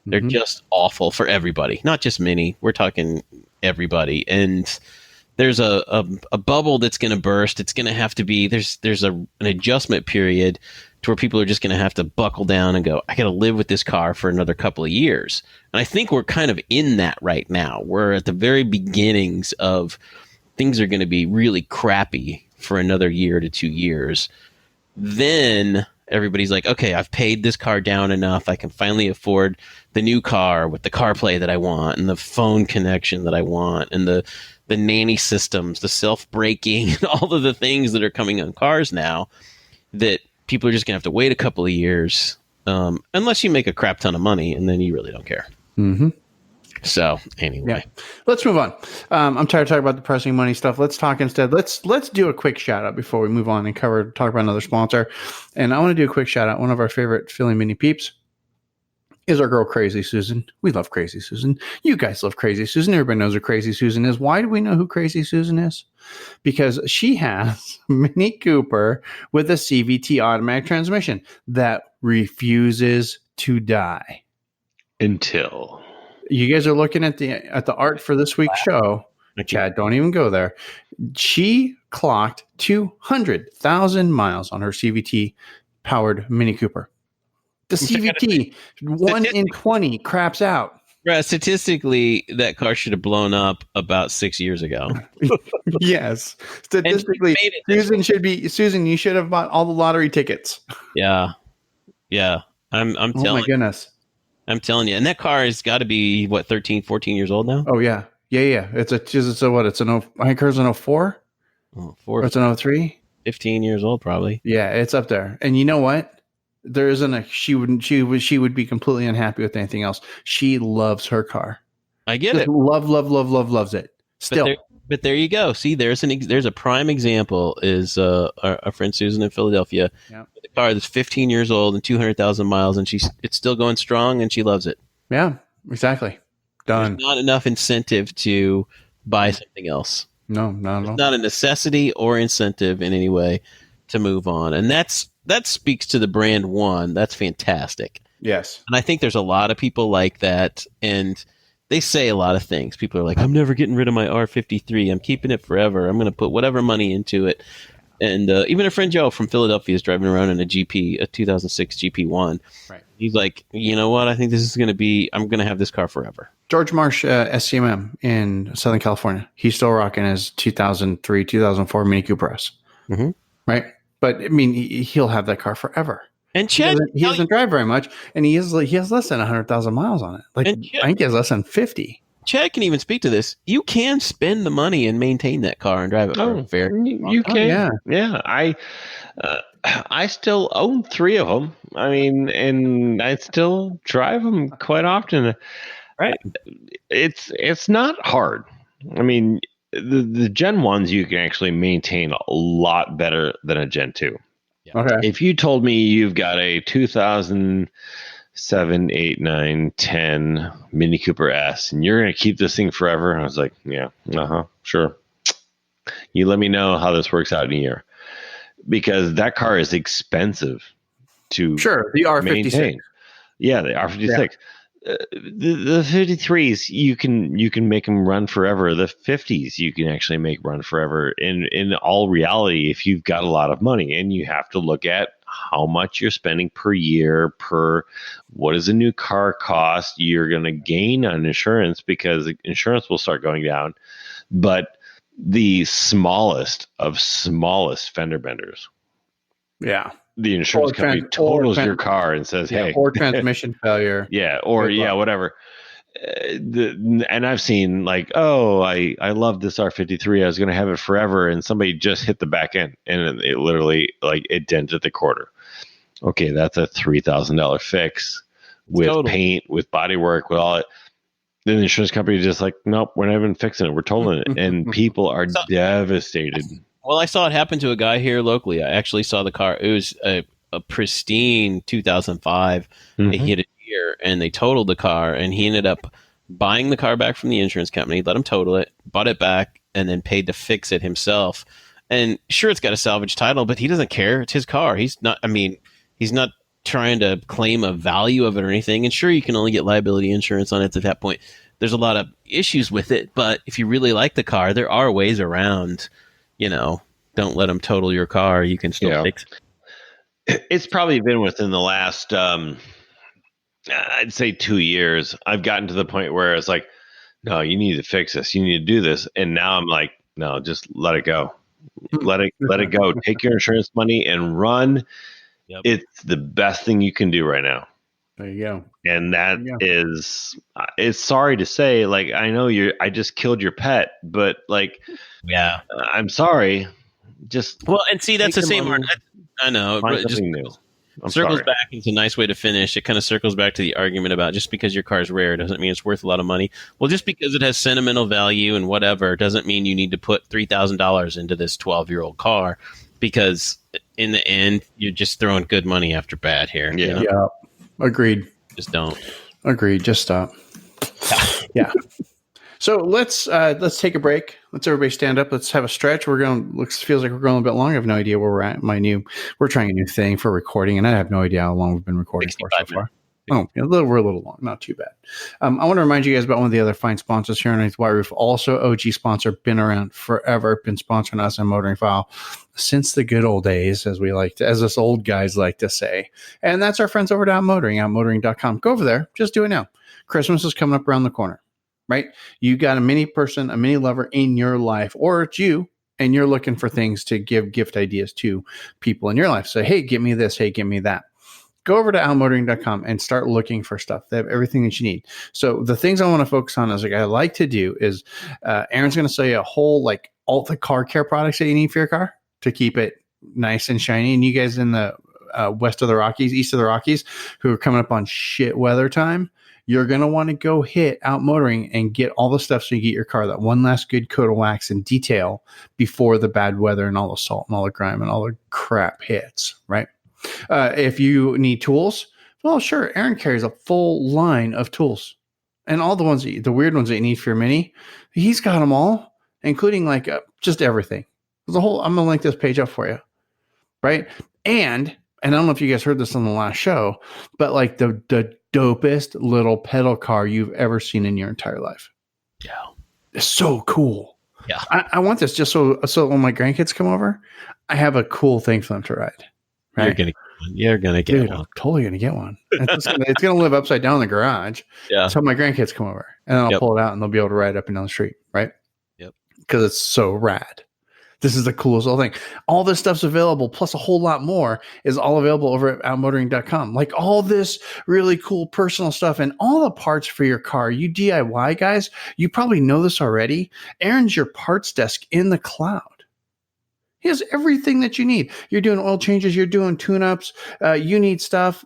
They're just awful for everybody, not just Mini. We're talking everybody. And there's a bubble that's going to burst. It's going to have to be, there's an adjustment period to where people are just going to have to buckle down and go, I got to live with this car for another couple of years. And I think we're kind of in that right now. We're at the very beginnings of things are going to be really crappy for another year to 2 years. Then everybody's like, okay, I've paid this car down enough. I can finally afford the new car with the CarPlay that I want and the phone connection that I want and the nanny systems, the self-braking, and all of the things that are coming on cars now that people are just going to have to wait a couple of years unless you make a crap ton of money, and then you really don't care.
Mm-hmm.
So anyway,
let's move on. I'm tired of talking about depressing money stuff. Let's talk instead. Let's do a quick shout out before we move on and talk about another sponsor. And I want to do a quick shout out. One of our favorite Philly Mini peeps is our girl Crazy Susan. We love Crazy Susan. You guys love Crazy Susan. Everybody knows who Crazy Susan is. Why do we know who Crazy Susan is? Because she has Mini Cooper with a CVT automatic transmission that refuses to die
until.
You guys are looking at the art for this week's show. Chad, don't even go there. She clocked 200,000 miles on her CVT powered Mini Cooper. The CVT 1 in 20 craps out.
Right, statistically, that car should have blown up about 6 years ago.
Yes, statistically, Susan. You should have bought all the lottery tickets.
Yeah. I'm telling.
Oh my goodness.
I'm telling you. And that car has got to be, 13, 14 years old now?
Oh, yeah. Yeah. It's a what? It's I think hers an 04?
Oh,
or it's an 03?
15 years old, probably.
Yeah, it's up there. And you know what? There isn't she would be completely unhappy with anything else. She loves her car.
I get it.
Loves it. Still.
But there you go. See, there's a prime example is our friend Susan in Philadelphia.
Yeah.
With a car that's 15 years old and 200,000 miles, and it's still going strong, and she loves it.
Yeah, exactly. Done.
There's not enough incentive to buy something else.
No, not at all.
It's not a necessity or incentive in any way to move on, and that speaks to the brand one. That's fantastic.
Yes.
And I think there's a lot of people like that, and they say a lot of things. People are like, I'm never getting rid of my R53. I'm keeping it forever. I'm going to put whatever money into it. And even a friend Joe from Philadelphia is driving around in a 2006 GP1.
Right.
He's like, you know what? I think this is going to be, I'm going to have this car forever.
George Marsh, SCMM in Southern California. He's still rocking his 2003, 2004 Mini Cooper S.
Mm-hmm.
Right. But I mean, he'll have that car forever.
And Chad,
he doesn't drive very much, and he has less than 100,000 miles on it. Like,
Chad,
I think he has less than 50.
Chad can even speak to this. You can spend the money and maintain that car and drive it for a fair.
You can. Yeah. I still own 3 of them. I mean, and I still drive them quite often.
Right.
It's not hard. I mean, the Gen 1s you can actually maintain a lot better than a Gen 2.
Yeah.
Okay.
If you told me you've got a 2007, 8, 9, 10 Mini Cooper S and you're going to keep this thing forever, I was like, yeah, sure. You let me know how this works out in a year. Because that car is expensive to
the R56.
maintain. Yeah, the R56. Yeah. The 53s you can make them run forever. The 50s you can actually make run forever. In all reality, if you've got a lot of money, and you have to look at how much you're spending per year, what does a new car cost? You're going to gain on insurance because insurance will start going down. But the smallest fender benders.
Yeah.
The insurance company totals your car and says, hey.
Or transmission failure.
Yeah. Or, whatever. And I've seen like, I love this R53. I was going to have it forever. And somebody just hit the back end and it literally it dented the quarter. Okay. That's a $3,000 fix with paint, with body work, with all it. Then the insurance company is just like, nope, we're not even fixing it. We're totaling it. And people are devastated.
Well, I saw it happen to a guy here locally. I actually saw the car. It was a pristine 2005. Mm-hmm. They hit a deer and they totaled the car, and he ended up buying the car back from the insurance company, let him total it, bought it back, and then paid to fix it himself. And sure, it's got a salvage title, but he doesn't care. It's his car. He's not trying to claim a value of it or anything. And sure, you can only get liability insurance on it at that point. There's a lot of issues with it, but if you really like the car, there are ways around. Don't let them total your car. You can still fix it.
It's probably been within the last, I'd say 2 years. I've gotten to the point where it's like, no, you need to fix this. You need to do this. And now I'm like, no, just let it go. Let it go. Take your insurance money and run. Yep. It's the best thing you can do right now.
There you go.
And that is, it's sorry to say, like, I know I just killed your pet, but like,
yeah,
I'm sorry. Just
and see, that's the same. I know.
Find something new.
Circles back. It's a nice way to finish. It kind of circles back to the argument about just because your car is rare doesn't mean it's worth a lot of money. Well, just because it has sentimental value and whatever doesn't mean you need to put $3,000 into this 12-year-old car, because in the end, you're just throwing good money after bad here.
Yeah.
Yeah. Agreed.
Just don't.
Agreed. Just stop. Yeah. So let's take a break. Let's everybody stand up. Let's have a stretch. Feels like we're going a bit long. I have no idea where we're at. We're trying a new thing for recording, and I have no idea how long we've been recording for so far. Oh, we're a little long. Not too bad. I want to remind you guys about one of the other fine sponsors here underneath White Roof. Also, OG sponsor, been around forever, been sponsoring us on Motoring File since the good old days, as us old guys like to say. And that's our friends over at outmotoring.com. Go over there. Just do it now. Christmas is coming up around the corner, right? You got a mini person, a mini lover in your life, or it's you, and you're looking for things to give gift ideas to people in your life. So, hey, give me this. Hey, give me that. Go over to outmotoring.com and start looking for stuff. They have everything that you need. So the things I want to focus on is I like to do is Aaron's going to sell you a whole all the car care products that you need for your car to keep it nice and shiny. And you guys in the east of the Rockies, who are coming up on shit weather time, you're going to want to go hit Out Motoring and get all the stuff so you get your car that one last good coat of wax and detail before the bad weather and all the salt and all the grime and all the crap hits, right? If you need tools, well, sure, Aaron carries a full line of tools. And all the ones, the weird ones that you need for your Mini, he's got them all, including like just everything. There's a whole. I'm gonna link this page up for you, right? And I don't know if you guys heard this on the last show, but like the dopest little pedal car you've ever seen in your entire life.
Yeah,
it's so cool.
Yeah,
I want this just so when my grandkids come over, I have a cool thing for them to ride. Right?
You're gonna get
Dude,
one.
I'm totally gonna get one. It's gonna live upside down in the garage.
Yeah.
So my grandkids come over, and then I'll pull it out, and they'll be able to ride up and down the street, right?
Yep.
Because it's so rad. This is the coolest little thing. All this stuff's available, plus a whole lot more is all available over at outmotoring.com. Like all this really cool personal stuff and all the parts for your car. You DIY guys, you probably know this already. Aaron's your parts desk in the cloud. He has everything that you need. You're doing oil changes. You're doing tune-ups. You need stuff.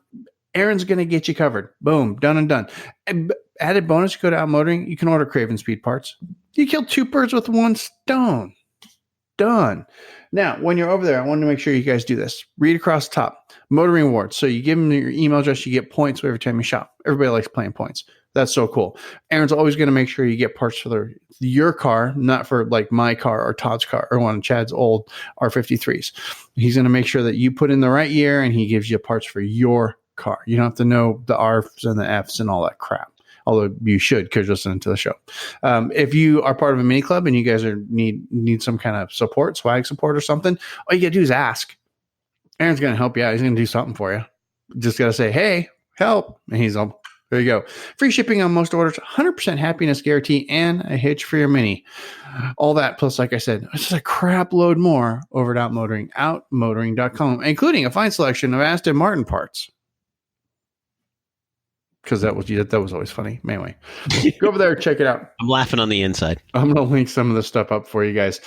Aaron's going to get you covered. Boom. Done and done. And added bonus, you go to Outmotoring. You can order Craven Speed parts. You killed 2 birds with 1 stone. Done. Now, when you're over there, I want to make sure you guys do this. Read across the top. Motoring rewards. So you give them your email address, you get points every time you shop. Everybody likes playing points. That's so cool. Aaron's always going to make sure you get parts for your car, not for like my car or Todd's car or one of Chad's old R53s. He's going to make sure that you put in the right year and he gives you parts for your car. You don't have to know the R's and the F's and all that crap. Although you should because you're listening to the show. If you are part of a mini club and you guys need some kind of support, swag support or something, all you got to do is ask. Aaron's going to help you out. He's going to do something for you. Just got to say, hey, help. And he's all, there you go. Free shipping on most orders, 100% happiness guarantee, and a hitch for your Mini. All that, plus, like I said, it's just a crap load more over at Outmotoring, outmotoring.com, including a fine selection of Aston Martin parts. Because that was always funny. Anyway, go over there, check it out.
I'm laughing on the inside.
I'm going to link some of this stuff up for you guys.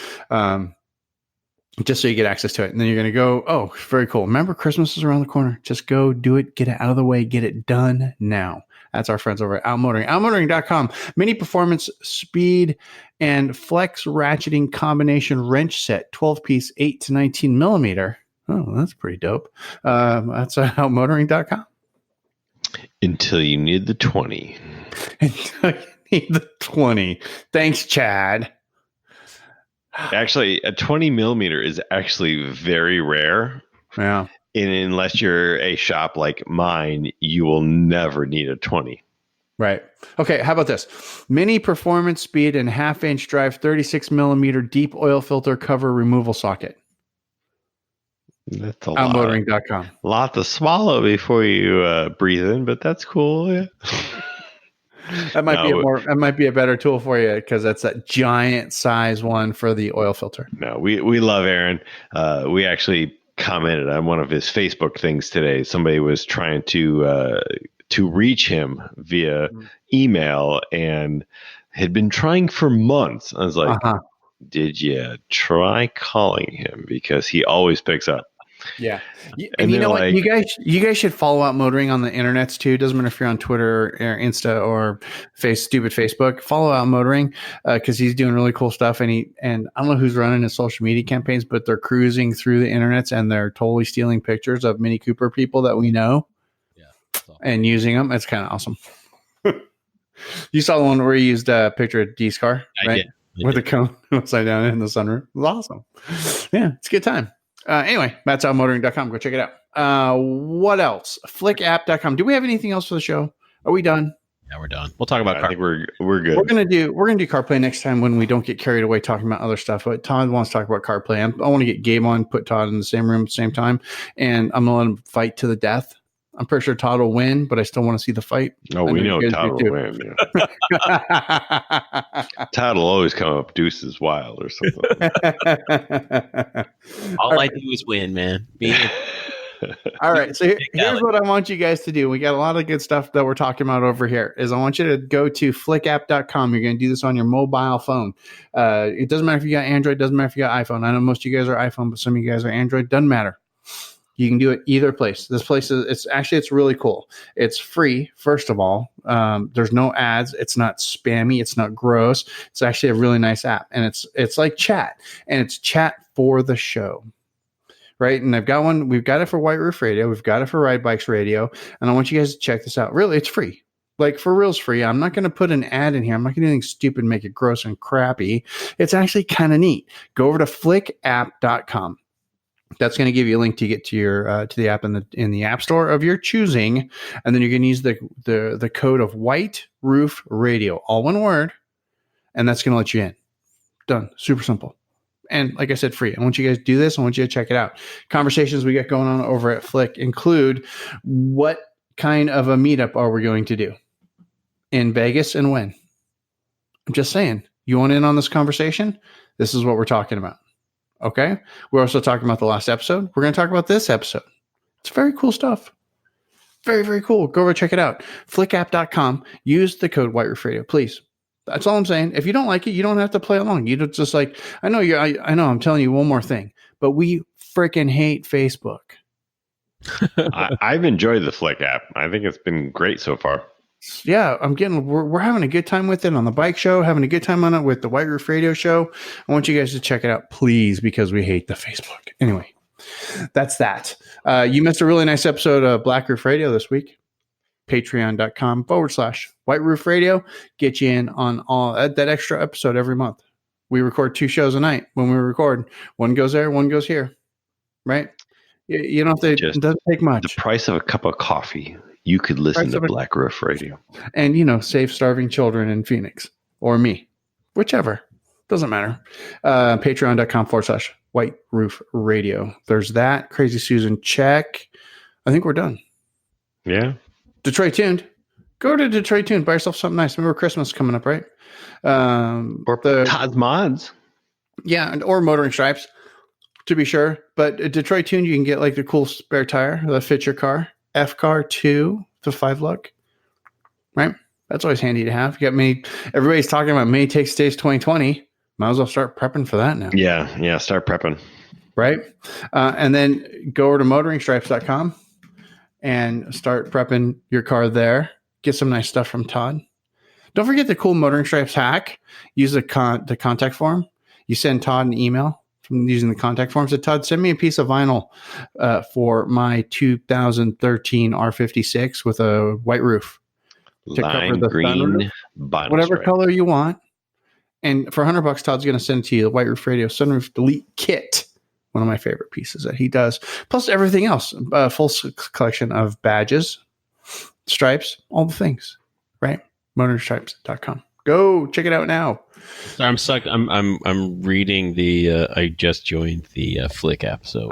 Just so you get access to it. And then you're going to go, oh, very cool. Remember, Christmas is around the corner. Just go do it. Get it out of the way. Get it done now. That's our friends over at Outmotoring. Outmotoring.com. Mini performance, speed, and flex ratcheting combination wrench set. 12-piece, 8 to 19 millimeter. Oh, that's pretty dope. That's Outmotoring.com.
Until you need the 20.
Until you need the 20. Thanks, Chad.
Actually, a 20 millimeter is actually very rare.
Yeah.
And unless you're a shop like mine, you will never need a 20.
Right. Okay. How about this? Mini performance speed and half-inch drive 36 millimeter deep oil filter cover removal socket.
That's a
Outmotoring.com.
lot to swallow before you breathe in, but that's cool. Yeah.
That might be a better tool for you because that's that giant size one for the oil filter.
No, we love Aaron. We actually commented on one of his Facebook things today. Somebody was trying to reach him via email and had been trying for months. I was like, did you try calling him? Because he always picks up.
Yeah. And you know what? You guys should follow Outmotoring on the internets too. Doesn't matter if you're on Twitter or Insta or stupid Facebook. Follow Outmotoring because he's doing really cool stuff. And I don't know who's running his social media campaigns, but they're cruising through the internets and they're totally stealing pictures of Mini Cooper people that we know. Yeah. And using them. It's kind of awesome. You saw the one where he used a picture of Dee's car, right? With a cone upside down in the sunroof. It was awesome. Yeah, it's a good time. Anyway, that's outmotoring.com. Go check it out. What else? Flickapp.com. Do we have anything else for the show? Are we done?
Yeah, we're done. We'll talk about CarPlay.
I think we're good.
We're gonna do CarPlay next time when we don't get carried away talking about other stuff. But Todd wants to talk about CarPlay. I want to get Gabe on, put Todd in the same room at the same time, and I'm gonna let him fight to the death. I'm pretty sure Todd will win, but I still want to see the fight.
No, we know Todd will win. Yeah. Todd will always come up deuces wild or something.
All I do is win, man.
All right. So here's what I want you guys to do. We got a lot of good stuff that we're talking about over here. I want you to go to flickapp.com. You're going to do this on your mobile phone. It doesn't matter if you got Android. Doesn't matter if you got iPhone. I know most of you guys are iPhone, but some of you guys are Android. Doesn't matter. You can do it either place. This place it's really cool. It's free, first of all. There's no ads. It's not spammy. It's not gross. It's actually a really nice app, and it's like chat, and it's chat for the show. Right. And I've got one. We've got it for White Roof Radio. We've got it for Ride Bikes Radio. And I want you guys to check this out. Really, it's free. Like, for real, it's free. I'm not going to put an ad in here. I'm not going to do anything stupid and make it gross and crappy. It's actually kind of neat. Go over to flickapp.com. That's going to give you a link to get to your to the app in the app store of your choosing, and then you're going to use the code of White Roof Radio, all one word, and that's going to let you in. Done. Super simple. And like I said, free. I want you guys to do this. I want you to check it out. Conversations we got going on over at Flick include what kind of a meetup are we going to do in Vegas and when? I'm just saying, you want in on this conversation? This is what we're talking about. Okay. We're also talking about the last episode. We're going to talk about this episode. It's very cool stuff. Very, very cool. Go over, check it out. Flickapp.com. Use the code White Roof Radio, please. That's all I'm saying. If you don't like it, you don't have to play along. You don't just like, I know I'm telling you one more thing, but we freaking hate Facebook.
I've enjoyed the Flick app. I think it's been great so far.
Yeah, we're having a good time with it on the bike show, having a good time on it with the White Roof Radio show. I want you guys to check it out, please, because we hate the Facebook. Anyway, that's that. You missed a really nice episode of Black Roof Radio this week. Patreon.com/White Roof Radio. Get you in on all that extra episode every month. We record 2 shows a night. When we record, one goes there, one goes here. Right? You don't have to, it doesn't take much.
The price of a cup of coffee. You could listen to Black Roof Radio.
And, save starving children in Phoenix or me, whichever. Doesn't matter. Patreon.com/White Roof Radio. There's that. Crazy Susan, check. I think we're done.
Yeah.
Detroit Tuned. Go to Detroit Tuned. Buy yourself something nice. Remember, Christmas is coming up, right?
Or the Todd's Mods.
Yeah, or Motoring Stripes, to be sure. But at Detroit Tuned, you can get like the cool spare tire that fits your car. F-Car 2 to 5 look. Right? That's always handy to have. You got many. Everybody's talking about Mini Takes Days 2020. Might as well start prepping for that now.
Yeah. Start prepping.
Right? And then go over to motoringstripes.com and start prepping your car there. Get some nice stuff from Todd. Don't forget the cool Motoring Stripes hack. Use the contact form. You send Todd an email from using the contact form. So Todd, send me a piece of vinyl for my 2013 R56 with a white roof. To
Lime
cover the
green,
whatever color you want. And for $100, Todd's going to send it to you, the White Roof Radio Sunroof Delete Kit. One of my favorite pieces that he does. Plus everything else. Full collection of badges, stripes, all the things. Right? Motorstripes.com. Go check it out now.
Sorry, I'm stuck. I'm reading the. I just joined the Flick app, so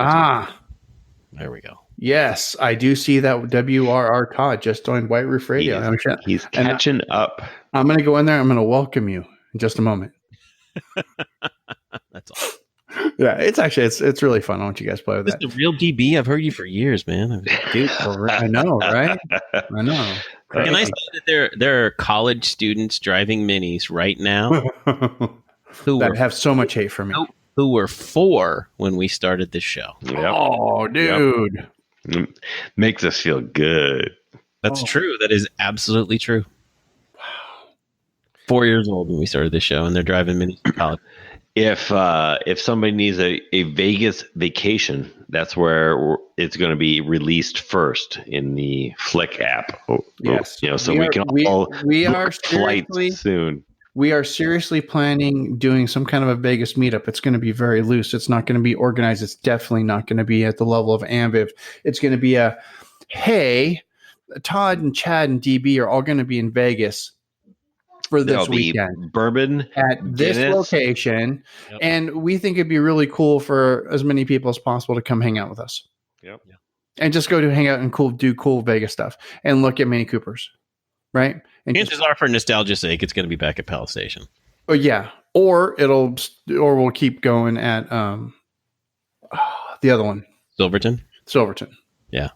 there we go.
Yes, I do see that WRR Todd just joined White Roof Radio.
He's catching up.
I'm going to go in there. I'm going to welcome you in just a moment.
That's all.
Yeah, it's really fun. I want you guys to play with that.
This is the real DB. I've heard you for years, man.
Dude, I know, right? I know.
Can I say that there are college students driving minis right now
who have so much hate for me?
Who were 4 when we started this show?
Yep.
Oh, dude.
Yep. Makes us feel good.
That's true. That is absolutely true. Wow. 4 years old when we started this show, and they're driving minis to college.
If somebody needs a Vegas vacation, that's where it's going to be released first in the Flick app.
Yes,
so we can all book flights soon.
We are seriously planning doing some kind of a Vegas meetup. It's going to be very loose. It's not going to be organized. It's definitely not going to be at the level of Ambiv. It's going to be hey, Todd and Chad and DB are all going to be in Vegas for this weekend.
Bourbon
at this location. Yep. And we think it'd be really cool for as many people as possible to come hang out with us.
Yep.
And just go to hang out and do cool Vegas stuff and look at Mini Coopers. Right? And
chances are, for nostalgia's sake, it's going to be back at Palace Station.
Oh yeah. Or we'll keep going at the other one.
Silverton. Yeah.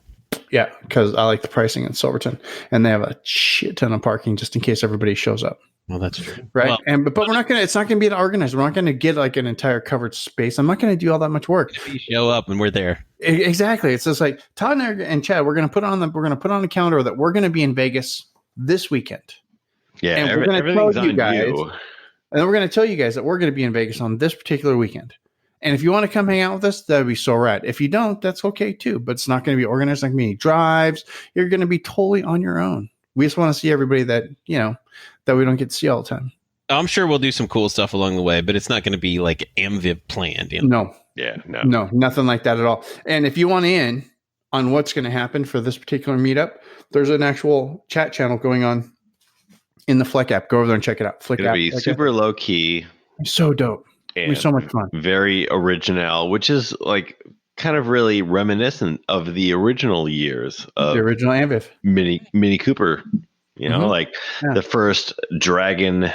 Yeah, because I like the pricing in Silverton, and they have a shit ton of parking just in case everybody shows up.
Well, that's true.
Right.
Well,
But we're not going to, it's not going to be organized. We're not going to get like an entire covered space. I'm not going to do all that much work.
if you show up and we're there.
Exactly. It's just like Todd and Chad, we're going to put on the calendar that we're going to be in Vegas this weekend.
Yeah,
And we're going to tell
everything's
you
on
guys,
you.
and then we're going to tell you guys that we're going to be in Vegas on this particular weekend. And if you want to come hang out with us, that'd be so rad. If you don't, that's okay too. But it's not going to be organized. Not going to be any drives. You're going to be totally on your own. We just want to see everybody that, that we don't get to see all the time.
I'm sure we'll do some cool stuff along the way, but it's not going to be like AMVIV planned.
No.
Yeah,
No, nothing like that at all. And if you want in on what's going to happen for this particular meetup, there's an actual chat channel going on in the Flick app. Go over there and check it out. Flick
It'll
app.
be super low key.
So dope. It'll be so much fun.
Very original, which is like kind of really reminiscent of the original years of
The original AMVIV.
Mini Cooper.
Mhm. Yeah.
The first Dragon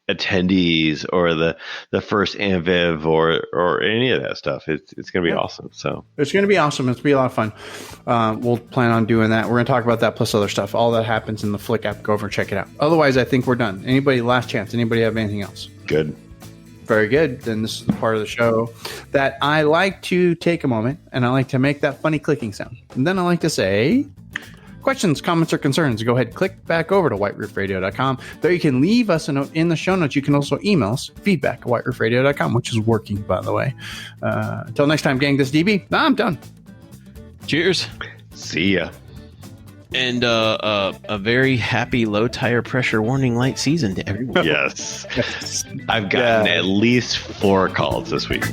attendees or the first AMVIV or any of that stuff. It's going to be awesome. So
It's going to be awesome. It's going to be a lot of fun. We'll plan on doing that. We're going to talk about that plus other stuff. All that happens in the Flick app. Go over and check it out. Otherwise, I think we're done. Anybody, last chance? Anybody have anything else?
good.
Very good. Then this is the part of the show that I like to take a moment and I like to make that funny clicking sound. And then I like to say, questions, comments, or concerns, go ahead, click back over to whiteroofradio.com. There you can leave us a note in the show notes. You can also email us, feedback@whiteroofradio.com, which is working, by the way. Until next time, gang, this is DB. I'm done.
Cheers.
See ya.
And a very happy low tire pressure warning light season to everyone.
Yes. I've gotten at least 4 calls this week.